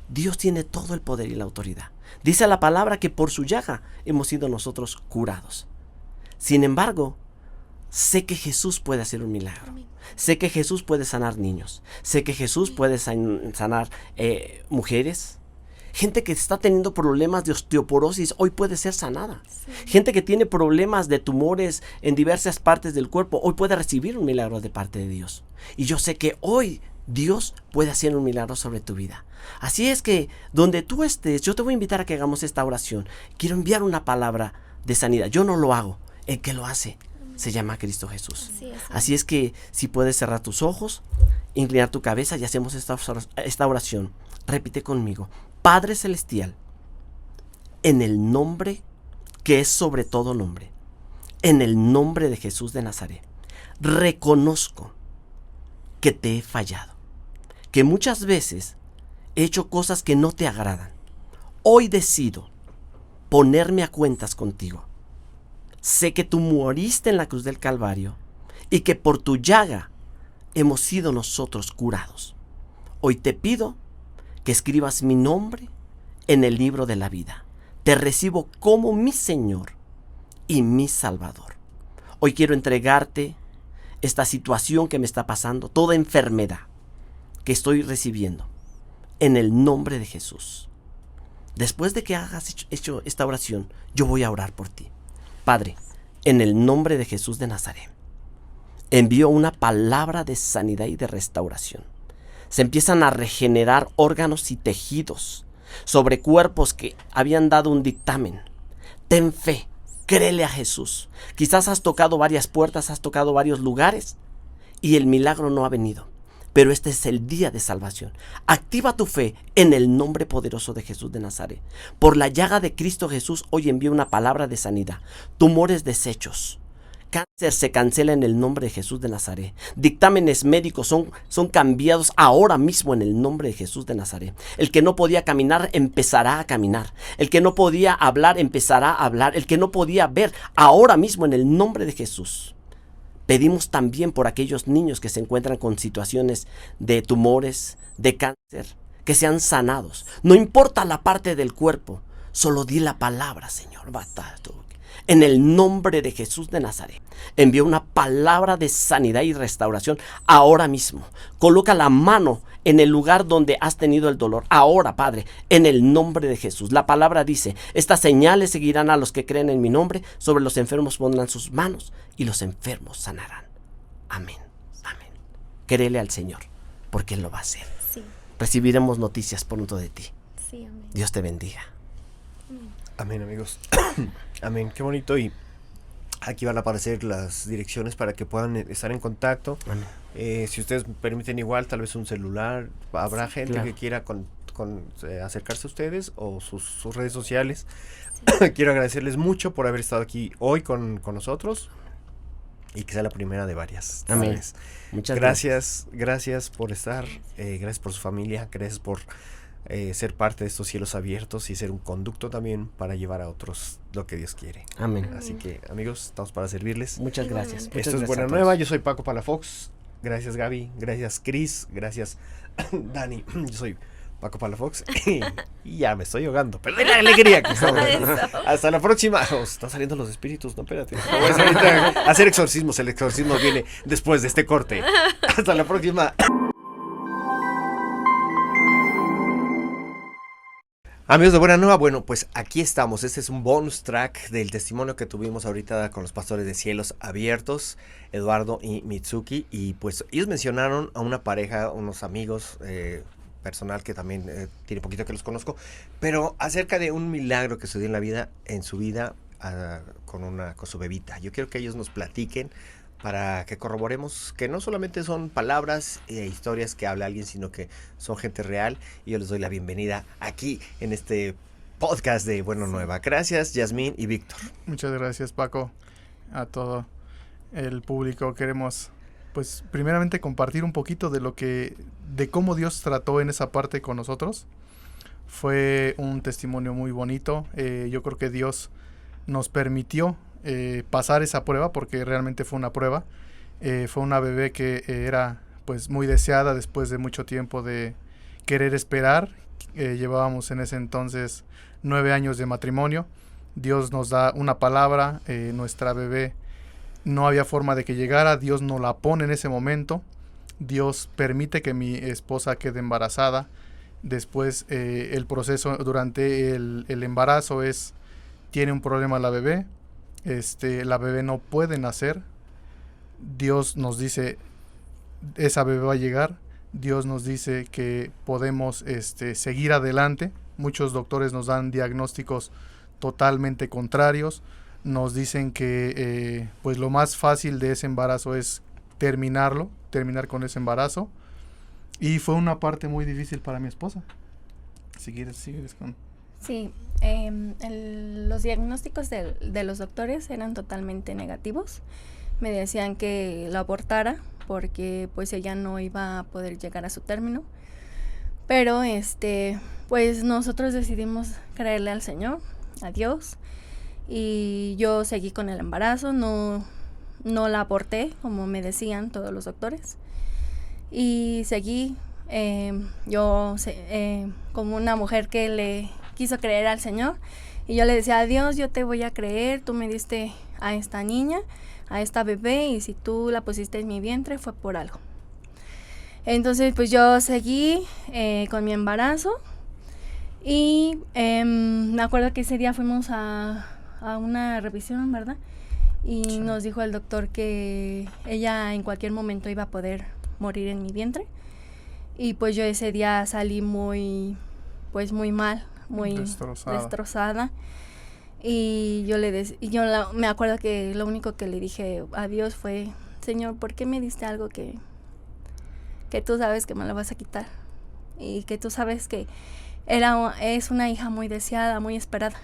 Dios tiene todo el poder y la autoridad. Dice la palabra que por su llaga hemos sido nosotros curados. Sin embargo, sé que Jesús puede hacer un milagro. Sé que Jesús puede sanar niños. Sé que Jesús puede sanar mujeres. Gente que está teniendo problemas de osteoporosis hoy puede ser sanada. Gente que tiene problemas de tumores en diversas partes del cuerpo hoy puede recibir un milagro de parte de Dios. Y yo sé que hoy Dios puede hacer un milagro sobre tu vida. Así es que donde tú estés, yo te voy a invitar a que hagamos esta oración. Quiero enviar una palabra de sanidad. Yo no lo hago, el que lo hace se llama Cristo Jesús. Así es que si puedes cerrar tus ojos, inclinar tu cabeza y hacemos esta oración. Repite conmigo. Padre Celestial, en el nombre que es sobre todo nombre, en el nombre de Jesús de Nazaret, reconozco que te he fallado, que muchas veces he hecho cosas que no te agradan. Hoy decido ponerme a cuentas contigo. Sé que tú moriste en la cruz del Calvario y que por tu llaga hemos sido nosotros curados. Hoy te pido que escribas mi nombre en el libro de la vida. Te recibo como mi Señor y mi Salvador. Hoy quiero entregarte esta situación que me está pasando, toda enfermedad que estoy recibiendo, en el nombre de Jesús. Después de que hayas hecho esta oración, yo voy a orar por ti. Padre, en el nombre de Jesús de Nazaret, envío una palabra de sanidad y de restauración. Se empiezan a regenerar órganos y tejidos sobre cuerpos que habían dado un dictamen. Ten fe, créele a Jesús. Quizás has tocado varias puertas, has tocado varios lugares y el milagro no ha venido. Pero este es el día de salvación. Activa tu fe en el nombre poderoso de Jesús de Nazaret. Por la llaga de Cristo Jesús, hoy envío una palabra de sanidad. Tumores deshechos. Cáncer se cancela en el nombre de Jesús de Nazaret. Dictámenes médicos son cambiados ahora mismo en el nombre de Jesús de Nazaret. El que no podía caminar empezará a caminar. El que no podía hablar empezará a hablar. El que no podía ver ahora mismo en el nombre de Jesús. Pedimos también por aquellos niños que se encuentran con situaciones de tumores, de cáncer, que sean sanados. No importa la parte del cuerpo, solo di la palabra, Señor. En el nombre de Jesús de Nazaret, envío una palabra de sanidad y restauración ahora mismo. Coloca la mano en el lugar donde has tenido el dolor. Ahora, Padre, en el nombre de Jesús. La palabra dice, estas señales seguirán a los que creen en mi nombre. Sobre los enfermos pondrán sus manos y los enfermos sanarán. Amén. Amén. Créele al Señor, porque Él lo va a hacer. Sí. Recibiremos noticias pronto de ti. Sí, amén. Dios te bendiga. Amén, amigos. Amén, qué bonito. Y aquí van a aparecer las direcciones para que puedan estar en contacto. Si ustedes permiten igual, tal vez un celular. Habrá gente que quiera acercarse a ustedes o sus redes sociales. Quiero agradecerles mucho por haber estado aquí hoy con nosotros y que sea la primera de varias. Amén. Muchas gracias. Gracias por estar. Gracias por su familia. Gracias por ser parte de estos cielos abiertos y ser un conducto también para llevar a otros lo que Dios quiere. Amén. Así que, amigos, estamos para servirles. Muchas gracias. Esto es Buena Nueva. Yo soy Paco Palafox. Gracias, Gaby. Gracias, Chris. Gracias, Dani. Yo soy Paco Palafox. Y ya me estoy ahogando. Perdón la alegría que estamos. Hasta la próxima. Oh, están saliendo los espíritus. No, espérate. No voy a salir a hacer exorcismos. El exorcismo viene después de este corte. Hasta la próxima. Amigos de Buena Nueva, bueno, pues aquí estamos. Este es un bonus track del testimonio que tuvimos ahorita con los pastores de Cielos Abiertos, Eduardo y Mitsuki. Y pues ellos mencionaron a una pareja, unos amigos personal que también tiene poquito que los conozco, pero acerca de un milagro que sucedió en su vida con su bebita. Yo quiero que ellos nos platiquen para que corroboremos que no solamente son palabras e historias que habla alguien, sino que son gente real. Y yo les doy la bienvenida aquí en este podcast de Buena Nueva. Gracias, Yasmín y Víctor. Muchas gracias, Paco. A todo el público queremos, pues, primeramente compartir un poquito de cómo Dios trató en esa parte con nosotros. Fue un testimonio muy bonito. Yo creo que Dios nos permitió pasar esa prueba, porque realmente fue una prueba. Fue una bebé que era pues muy deseada después de mucho tiempo de querer esperar. Llevábamos en ese entonces 9 años de matrimonio. Dios nos da una palabra, nuestra bebé no había forma de que llegara, Dios nos la pone en ese momento. Dios permite que mi esposa quede embarazada. Después el proceso durante el embarazo tiene un problema la bebé. La bebé no puede nacer. Dios nos dice, esa bebé va a llegar. Dios nos dice que podemos seguir adelante. Muchos doctores nos dan diagnósticos totalmente contrarios. Nos dicen que pues lo más fácil de ese embarazo es terminar con ese embarazo. Y fue una parte muy difícil para mi esposa. Si quieres con... Sí, los diagnósticos de los doctores eran totalmente negativos. Me decían que lo abortara porque pues ella no iba a poder llegar a su término. Pero pues nosotros decidimos creerle al Señor, a Dios, y yo seguí con el embarazo, no la aborté como me decían todos los doctores, y seguí como una mujer que le quiso creer al Señor, y yo le decía a Dios, yo te voy a creer, tú me diste a esta niña, a esta bebé, y si tú la pusiste en mi vientre fue por algo. Entonces pues yo seguí con mi embarazo, y me acuerdo que ese día fuimos a una revisión, ¿verdad? Y sí, nos dijo el doctor que ella en cualquier momento iba a poder morir en mi vientre. Y pues yo ese día salí muy mal, muy destrozada. Y me acuerdo que lo único que le dije a Dios fue, Señor, ¿por qué me diste algo que tú sabes que me lo vas a quitar? Y que tú sabes que es una hija muy deseada, muy esperada.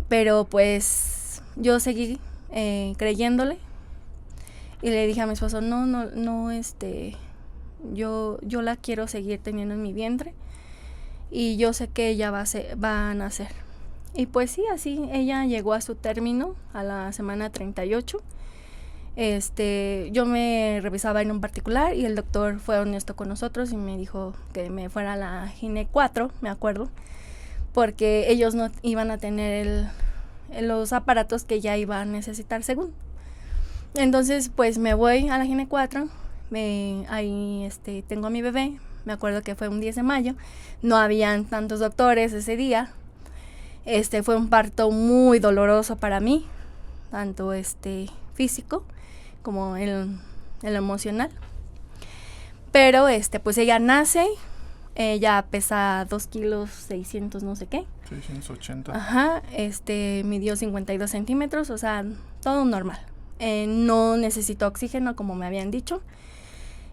Pero pues yo seguí creyéndole, y le dije a mi esposo, no, yo la quiero seguir teniendo en mi vientre, y yo sé que ella va a nacer. Y pues sí, así ella llegó a su término a la semana 38. Yo me revisaba en un particular, y el doctor fue honesto con nosotros y me dijo que me fuera a la Gine 4, me acuerdo, porque ellos no iban a tener los aparatos que ella iba a necesitar según. Entonces pues me voy a la Gine 4, ahí tengo a mi bebé. Me acuerdo que fue un 10 de mayo, no habían tantos doctores ese día. Fue un parto muy doloroso para mí, tanto físico como el emocional. Pero pues ella nace, ella pesa 2 kilos 600 no sé qué. 680. Ajá, midió 52 centímetros, o sea, todo normal. No necesitó oxígeno como me habían dicho.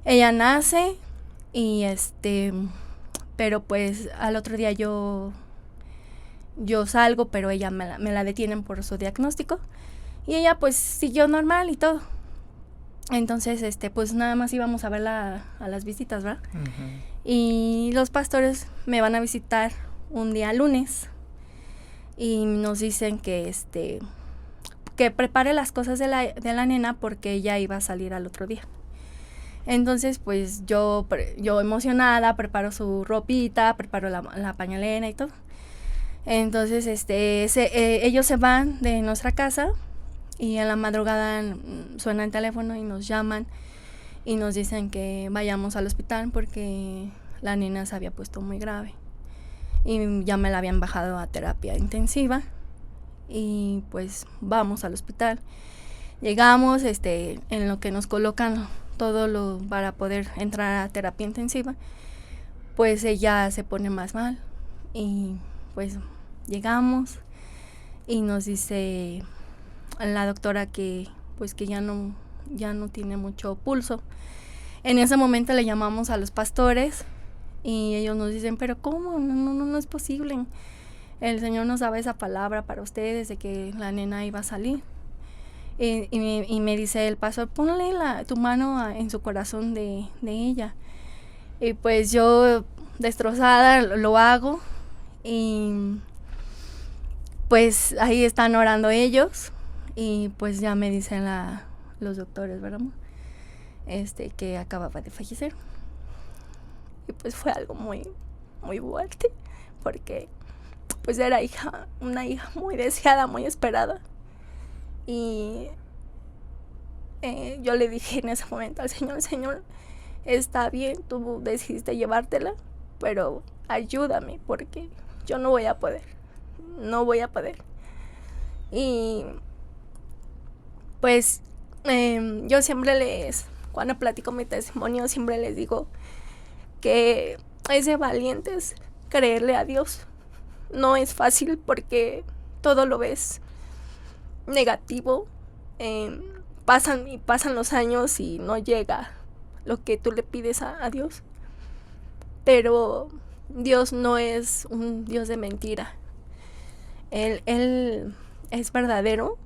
Ella nace y pero pues al otro día yo salgo, pero ella me la detienen por su diagnóstico, y ella pues siguió normal y todo. Entonces pues nada más íbamos a verla a las visitas, ¿verdad? Uh-huh. Y los pastores me van a visitar un día lunes y nos dicen que prepare las cosas de la nena porque ella iba a salir al otro día. Entonces pues yo emocionada preparo su ropita, preparo la pañalera y todo. Entonces ellos se van de nuestra casa, y en la madrugada suena el teléfono y nos llaman y nos dicen que vayamos al hospital porque la nena se había puesto muy grave. y ya me la habían bajado a terapia intensiva y pues vamos al hospital. Llegamos, en lo que nos colocan todo lo para poder entrar a terapia intensiva, pues ella se pone más mal y pues llegamos y nos dice la doctora que pues que ya no tiene mucho pulso. En ese momento le llamamos a los pastores y ellos nos dicen, pero ¿cómo? No es posible. El Señor nos daba esa palabra para ustedes de que la nena iba a salir. Y me dice el pastor, ponle tu mano en su corazón de ella. Y pues yo, destrozada, lo hago. Y pues ahí están orando ellos. Y pues ya me dicen los doctores, ¿verdad? Que acababa de fallecer. Y pues fue algo muy, muy fuerte. Porque pues era una hija muy deseada, muy esperada. Y yo le dije en ese momento al Señor, está bien, tú decidiste llevártela, pero ayúdame porque yo no voy a poder. Y pues yo siempre cuando platico mi testimonio, siempre les digo que es de valientes creerle a Dios. No es fácil porque todo lo ves negativo, pasan los años y no llega lo que tú le pides a Dios, pero Dios no es un Dios de mentira. Él es verdadero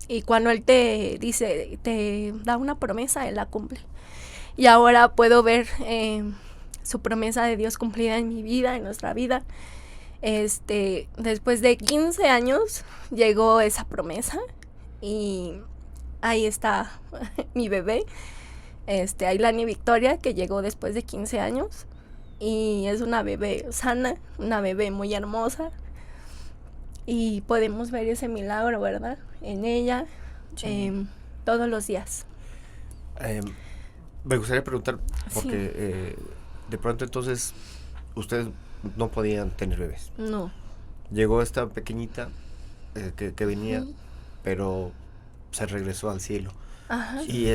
y cuando Él te dice, te da una promesa, Él la cumple. Y ahora puedo ver su promesa de Dios cumplida en mi vida, en nuestra vida. Después de 15 años llegó esa promesa y ahí está mi bebé, Ailani Victoria, que llegó después de 15 años y es una bebé sana, una bebé muy hermosa y podemos ver ese milagro, ¿verdad? En ella, sí. Todos los días. Me gustaría preguntar, porque Sí. De pronto entonces ustedes no podían tener bebés. No. Llegó esta pequeñita que venía, Ujú. pero se regresó al cielo. Ajá. Y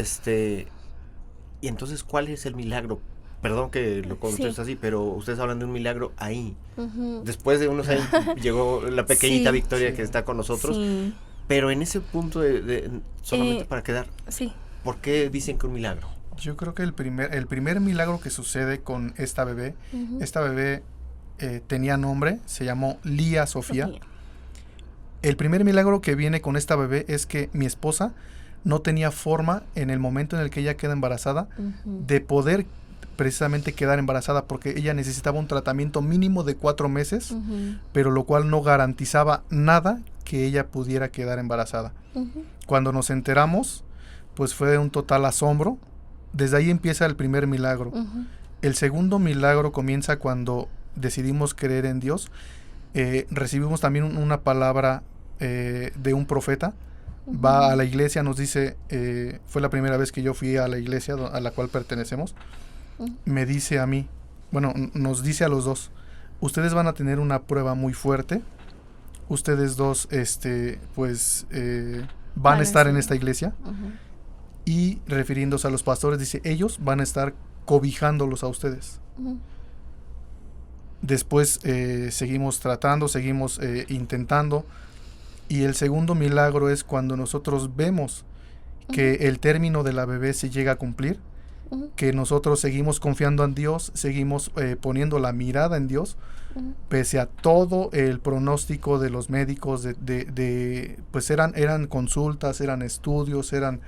y entonces, ¿cuál es el milagro? Perdón que lo contesto Sí. así, pero ustedes hablan de un milagro ahí. Ujú. Después de unos años llegó la pequeñita Sí. Victoria Sí. que está con nosotros, Sí. pero en ese punto de solamente para quedar, Sí. ¿por qué dicen que un milagro? Yo creo que el primer milagro que sucede con esta bebé, Ujú. tenía nombre, se llamó Lía Sofía. El primer milagro que viene con esta bebé es que mi esposa no tenía forma en el momento en el que ella queda embarazada Ujú. de poder precisamente quedar embarazada porque ella necesitaba un tratamiento mínimo de 4 meses, Ujú. pero lo cual no garantizaba nada que ella pudiera quedar embarazada. Ujú. Cuando nos enteramos, pues fue un total asombro. Desde ahí empieza el primer milagro. Ujú. El segundo milagro comienza cuando decidimos creer en Dios. Recibimos también una palabra de un profeta. Va a la iglesia, nos dice, fue la primera vez que yo fui a la iglesia a la cual pertenecemos. Me dice a mí, bueno, nos dice a los dos, ustedes van a tener una prueba muy fuerte. Ustedes dos, van a estar en esta iglesia. Ujú. Y refiriéndose a los pastores, dice, ellos van a estar cobijándolos a ustedes. Ujú. Después seguimos tratando, seguimos intentando. Y el segundo milagro es cuando nosotros vemos que el término de la bebé se llega a cumplir, Ujú. que nosotros seguimos confiando en Dios, seguimos poniendo la mirada en Dios, Ujú. pese a todo el pronóstico de los médicos, pues eran consultas, eran estudios, eran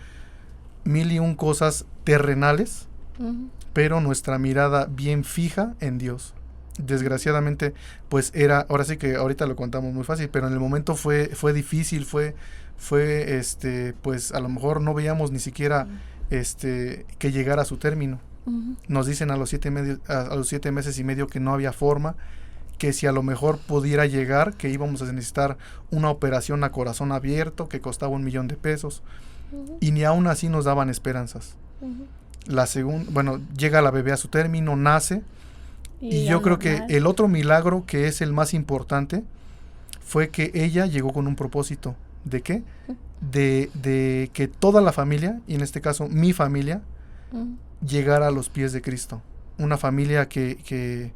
1001 cosas terrenales, Ujú. pero nuestra mirada bien fija en Dios. Desgraciadamente, pues ahora sí que ahorita lo contamos muy fácil, pero en el momento fue difícil, pues a lo mejor no veíamos ni siquiera que llegara a su término. Ujú. Nos dicen a los 7 meses y medio que no había forma, que si a lo mejor pudiera llegar, que íbamos a necesitar una operación a corazón abierto que costaba $1 millón. Ujú. Y ni aún así nos daban esperanzas. Ujú. Llega la bebé a su término, nace, Y yo creo que el otro milagro, que es el más importante, fue que ella llegó con un propósito. ¿De qué? De que toda la familia, y en este caso mi familia, llegara a los pies de Cristo. Una familia que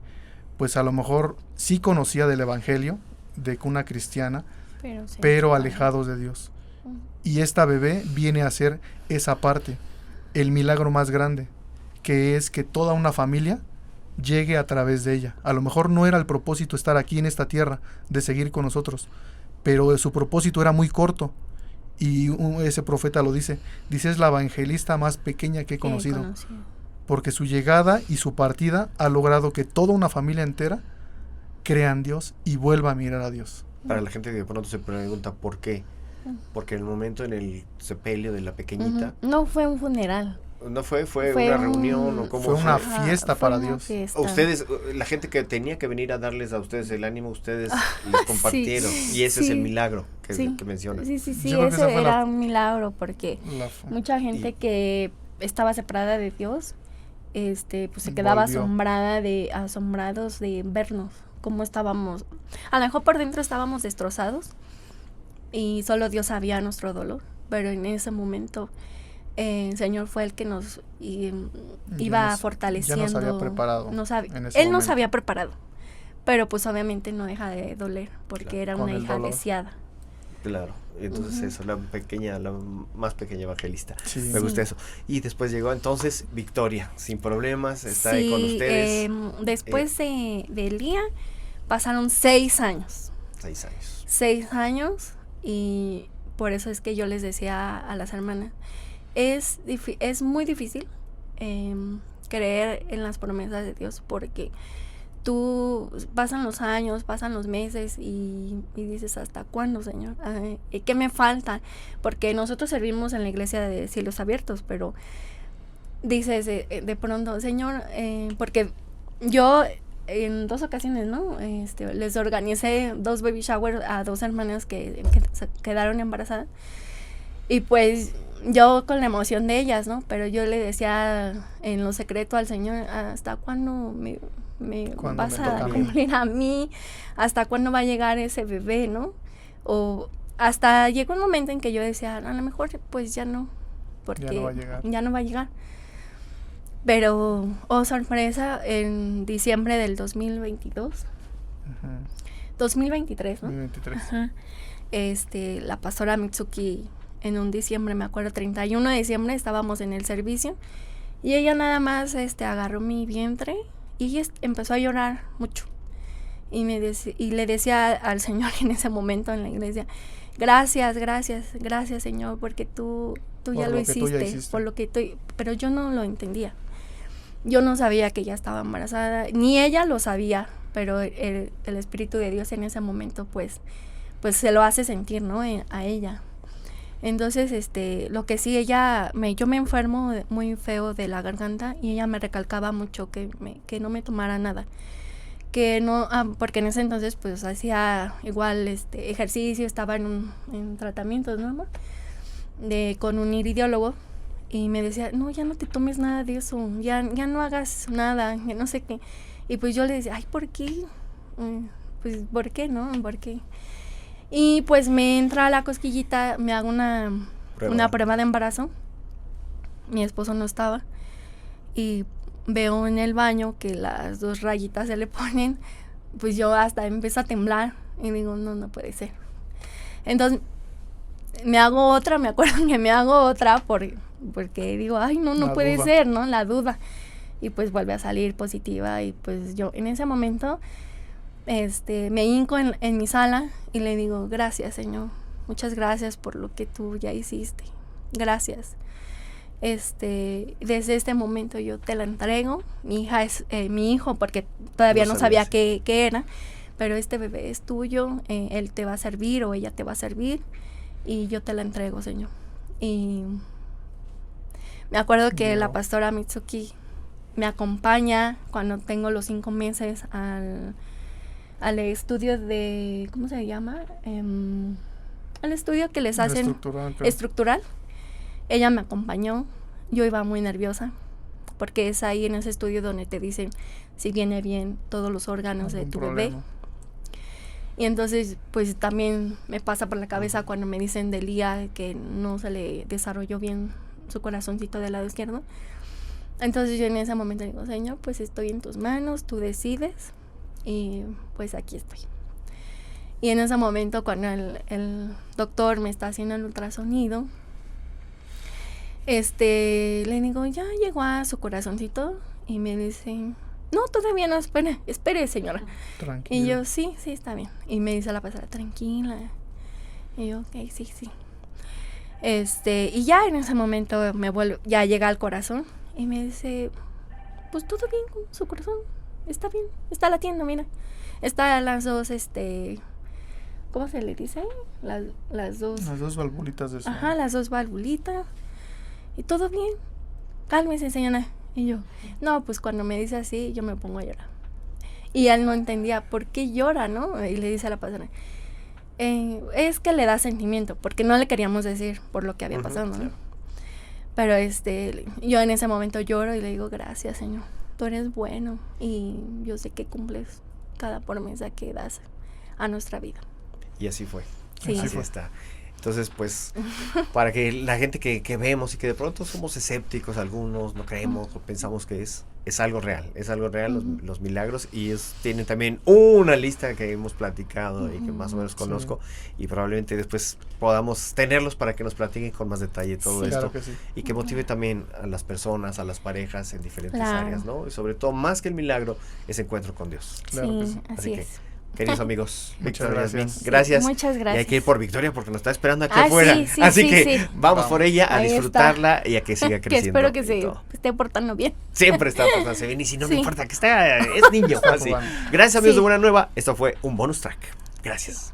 pues a lo mejor sí conocía del Evangelio, de cuna cristiana, pero alejados de Dios. Y esta bebé viene a hacer esa parte, el milagro más grande, que es que toda una familia llegue a través de ella. A lo mejor no era el propósito estar aquí en esta tierra, de seguir con nosotros, pero su propósito era muy corto. Y ese profeta lo dice, es la evangelista más pequeña que he conocido. Porque su llegada y su partida ha logrado que toda una familia entera crea en Dios y vuelva a mirar a Dios. Para la gente que de pronto se pregunta por qué. Porque en el momento en el sepelio de la pequeñita... No fue un funeral. ¿No fue una reunión o cómo fue? Una fiesta para Dios. Fiesta. Ustedes, la gente que tenía que venir a darles a ustedes el ánimo, ustedes les compartieron. Y ese es el milagro que mencionas. Sí, Yo creo que ese era un milagro porque mucha gente Y- que estaba separada de Dios, pues se quedaba Volvió. asombrados de vernos, cómo estábamos. A lo mejor por dentro estábamos destrozados y solo Dios sabía nuestro dolor, pero en ese momento el Señor fue el que nos iba fortaleciendo. Ya nos había preparado. Él en ese nos momento. había preparado, pero pues obviamente no deja de doler porque Claro, era con una el hija dolor. deseada. Claro, entonces eso, la más pequeña evangelista. Sí. Me gusta eso. Y después llegó entonces Victoria, sin problemas, está ahí con ustedes. Después del día pasaron 6 años. 6 años. 6 años y por eso es que yo les decía a las hermanas, es muy difícil creer en las promesas de Dios porque tú pasan los años, pasan los meses y dices, ¿hasta cuándo, Señor? ¿Qué me falta? Porque nosotros servimos en la iglesia de Cielos Abiertos, pero dices de pronto, Señor, porque yo en 2 ocasiones, ¿no? Les organicé 2 baby showers a 2 hermanas que se quedaron embarazadas y pues yo con la emoción de ellas, ¿no? Pero yo le decía en lo secreto al Señor, ¿hasta cuándo me vas a cumplir a mí? ¿Hasta cuándo va a llegar ese bebé, no? O hasta llegó un momento en que yo decía, a lo mejor pues ya no, porque ya no va a llegar. Pero, oh sorpresa, en diciembre del 2022, 2023, ¿no? 2023. Ajá. La pastora Mitsuki, en un diciembre, me acuerdo, 31 de diciembre, estábamos en el servicio y ella nada más agarró mi vientre y empezó a llorar mucho. Y le decía al Señor en ese momento en la iglesia, gracias Señor, porque tú ya lo hiciste, por lo que pero yo no lo entendía. Yo no sabía que ella estaba embarazada, ni ella lo sabía, pero el Espíritu de Dios en ese momento pues se lo hace sentir, ¿no? A ella. Entonces, lo que sí, yo me enfermo muy feo de la garganta y ella me recalcaba mucho que no me tomara nada. Que no, porque en ese entonces pues hacía igual ejercicio, estaba en tratamientos, ¿no? Con un iridiólogo y me decía, no, ya no te tomes nada de eso, ya no hagas nada, ya no sé qué. Y pues yo le decía, ay, ¿por qué? Pues, ¿por qué, no? ¿Por qué? Y pues me entra la cosquillita, me hago una prueba de embarazo. Mi esposo no estaba. Y veo en el baño que las 2 rayitas se le ponen. Pues yo hasta empiezo a temblar. Y digo, no puede ser. Entonces me acuerdo que me hago otra porque digo, ay, no puede ser, ¿no? La duda. Y pues vuelve a salir positiva. Y pues yo en ese momento... me hinco en mi sala y le digo, gracias Señor, muchas gracias por lo que tú ya hiciste, gracias. Desde este momento yo te la entrego, mi hija es mi hijo, porque todavía no sabía qué era, pero este bebé es tuyo, él te va a servir o ella te va a servir y yo te la entrego, Señor. Y me acuerdo que la pastora Mitsuki me acompaña cuando tengo los 5 meses al estudio de, ¿cómo se llama? Al estudio que les hacen estructural. Ella me acompañó, yo iba muy nerviosa porque es ahí en ese estudio donde te dicen si viene bien todos los órganos de Algún tu bebé. problema. Y entonces, pues también me pasa por la cabeza cuando me dicen de Lía que no se le desarrolló bien su corazoncito del lado izquierdo. Entonces yo en ese momento digo, Señor, pues estoy en tus manos, tú decides, y pues aquí estoy. Y en ese momento cuando el doctor me está haciendo el ultrasonido, le digo, ya llegó a su corazoncito, y me dicen, no, todavía no, espere señora. Tranquilo. Y yo, sí, está bien. Y me dice la pastora, tranquila. Y yo, ok, sí. Y ya en ese momento ya llega al corazón y me dice, pues todo bien con su corazón, está bien, está latiendo, mira. Está las dos, ¿cómo se le dice? Las dos. Las dos valvulitas de su... Ajá, las dos valvulitas. Y todo bien. Cálmese, señora. Y yo, no, pues cuando me dice así, yo me pongo a llorar. Y él no entendía por qué llora, ¿no? Y le dice a la pastora, es que le da sentimiento, porque no le queríamos decir por lo que había pasado, ¿no? Claro. Pero yo en ese momento lloro y le digo, gracias, Señor, tú eres bueno y yo sé que cumples cada promesa que das a nuestra vida. Y así fue. Sí. Así está. Entonces, pues, para que la gente que vemos y que de pronto somos escépticos algunos, no creemos o pensamos que es algo real, los milagros, y tienen también una lista que hemos platicado y que más o menos conozco, y probablemente después podamos tenerlos para que nos platiquen con más detalle todo esto, Claro que sí. y que motive también a las personas, a las parejas en diferentes Claro. áreas, ¿no? Y sobre todo, más que el milagro, ese encuentro con Dios. Claro que Sí, sí. así que, es. queridos amigos, Muchas Victoria, gracias. Yasmín, gracias. Muchas Y gracias. hay que ir por Victoria porque nos está esperando aquí Ah, afuera. sí, Así sí, que sí. vamos por ella a Ahí está. disfrutarla y a que siga Que creciendo. espero que y se todo. esté portando bien. Siempre está portándose bien, y si no me Sí. importa que es niño. Así. jugando. Gracias, amigos Sí. de Buena Nueva. Esto fue un bonus track. Gracias.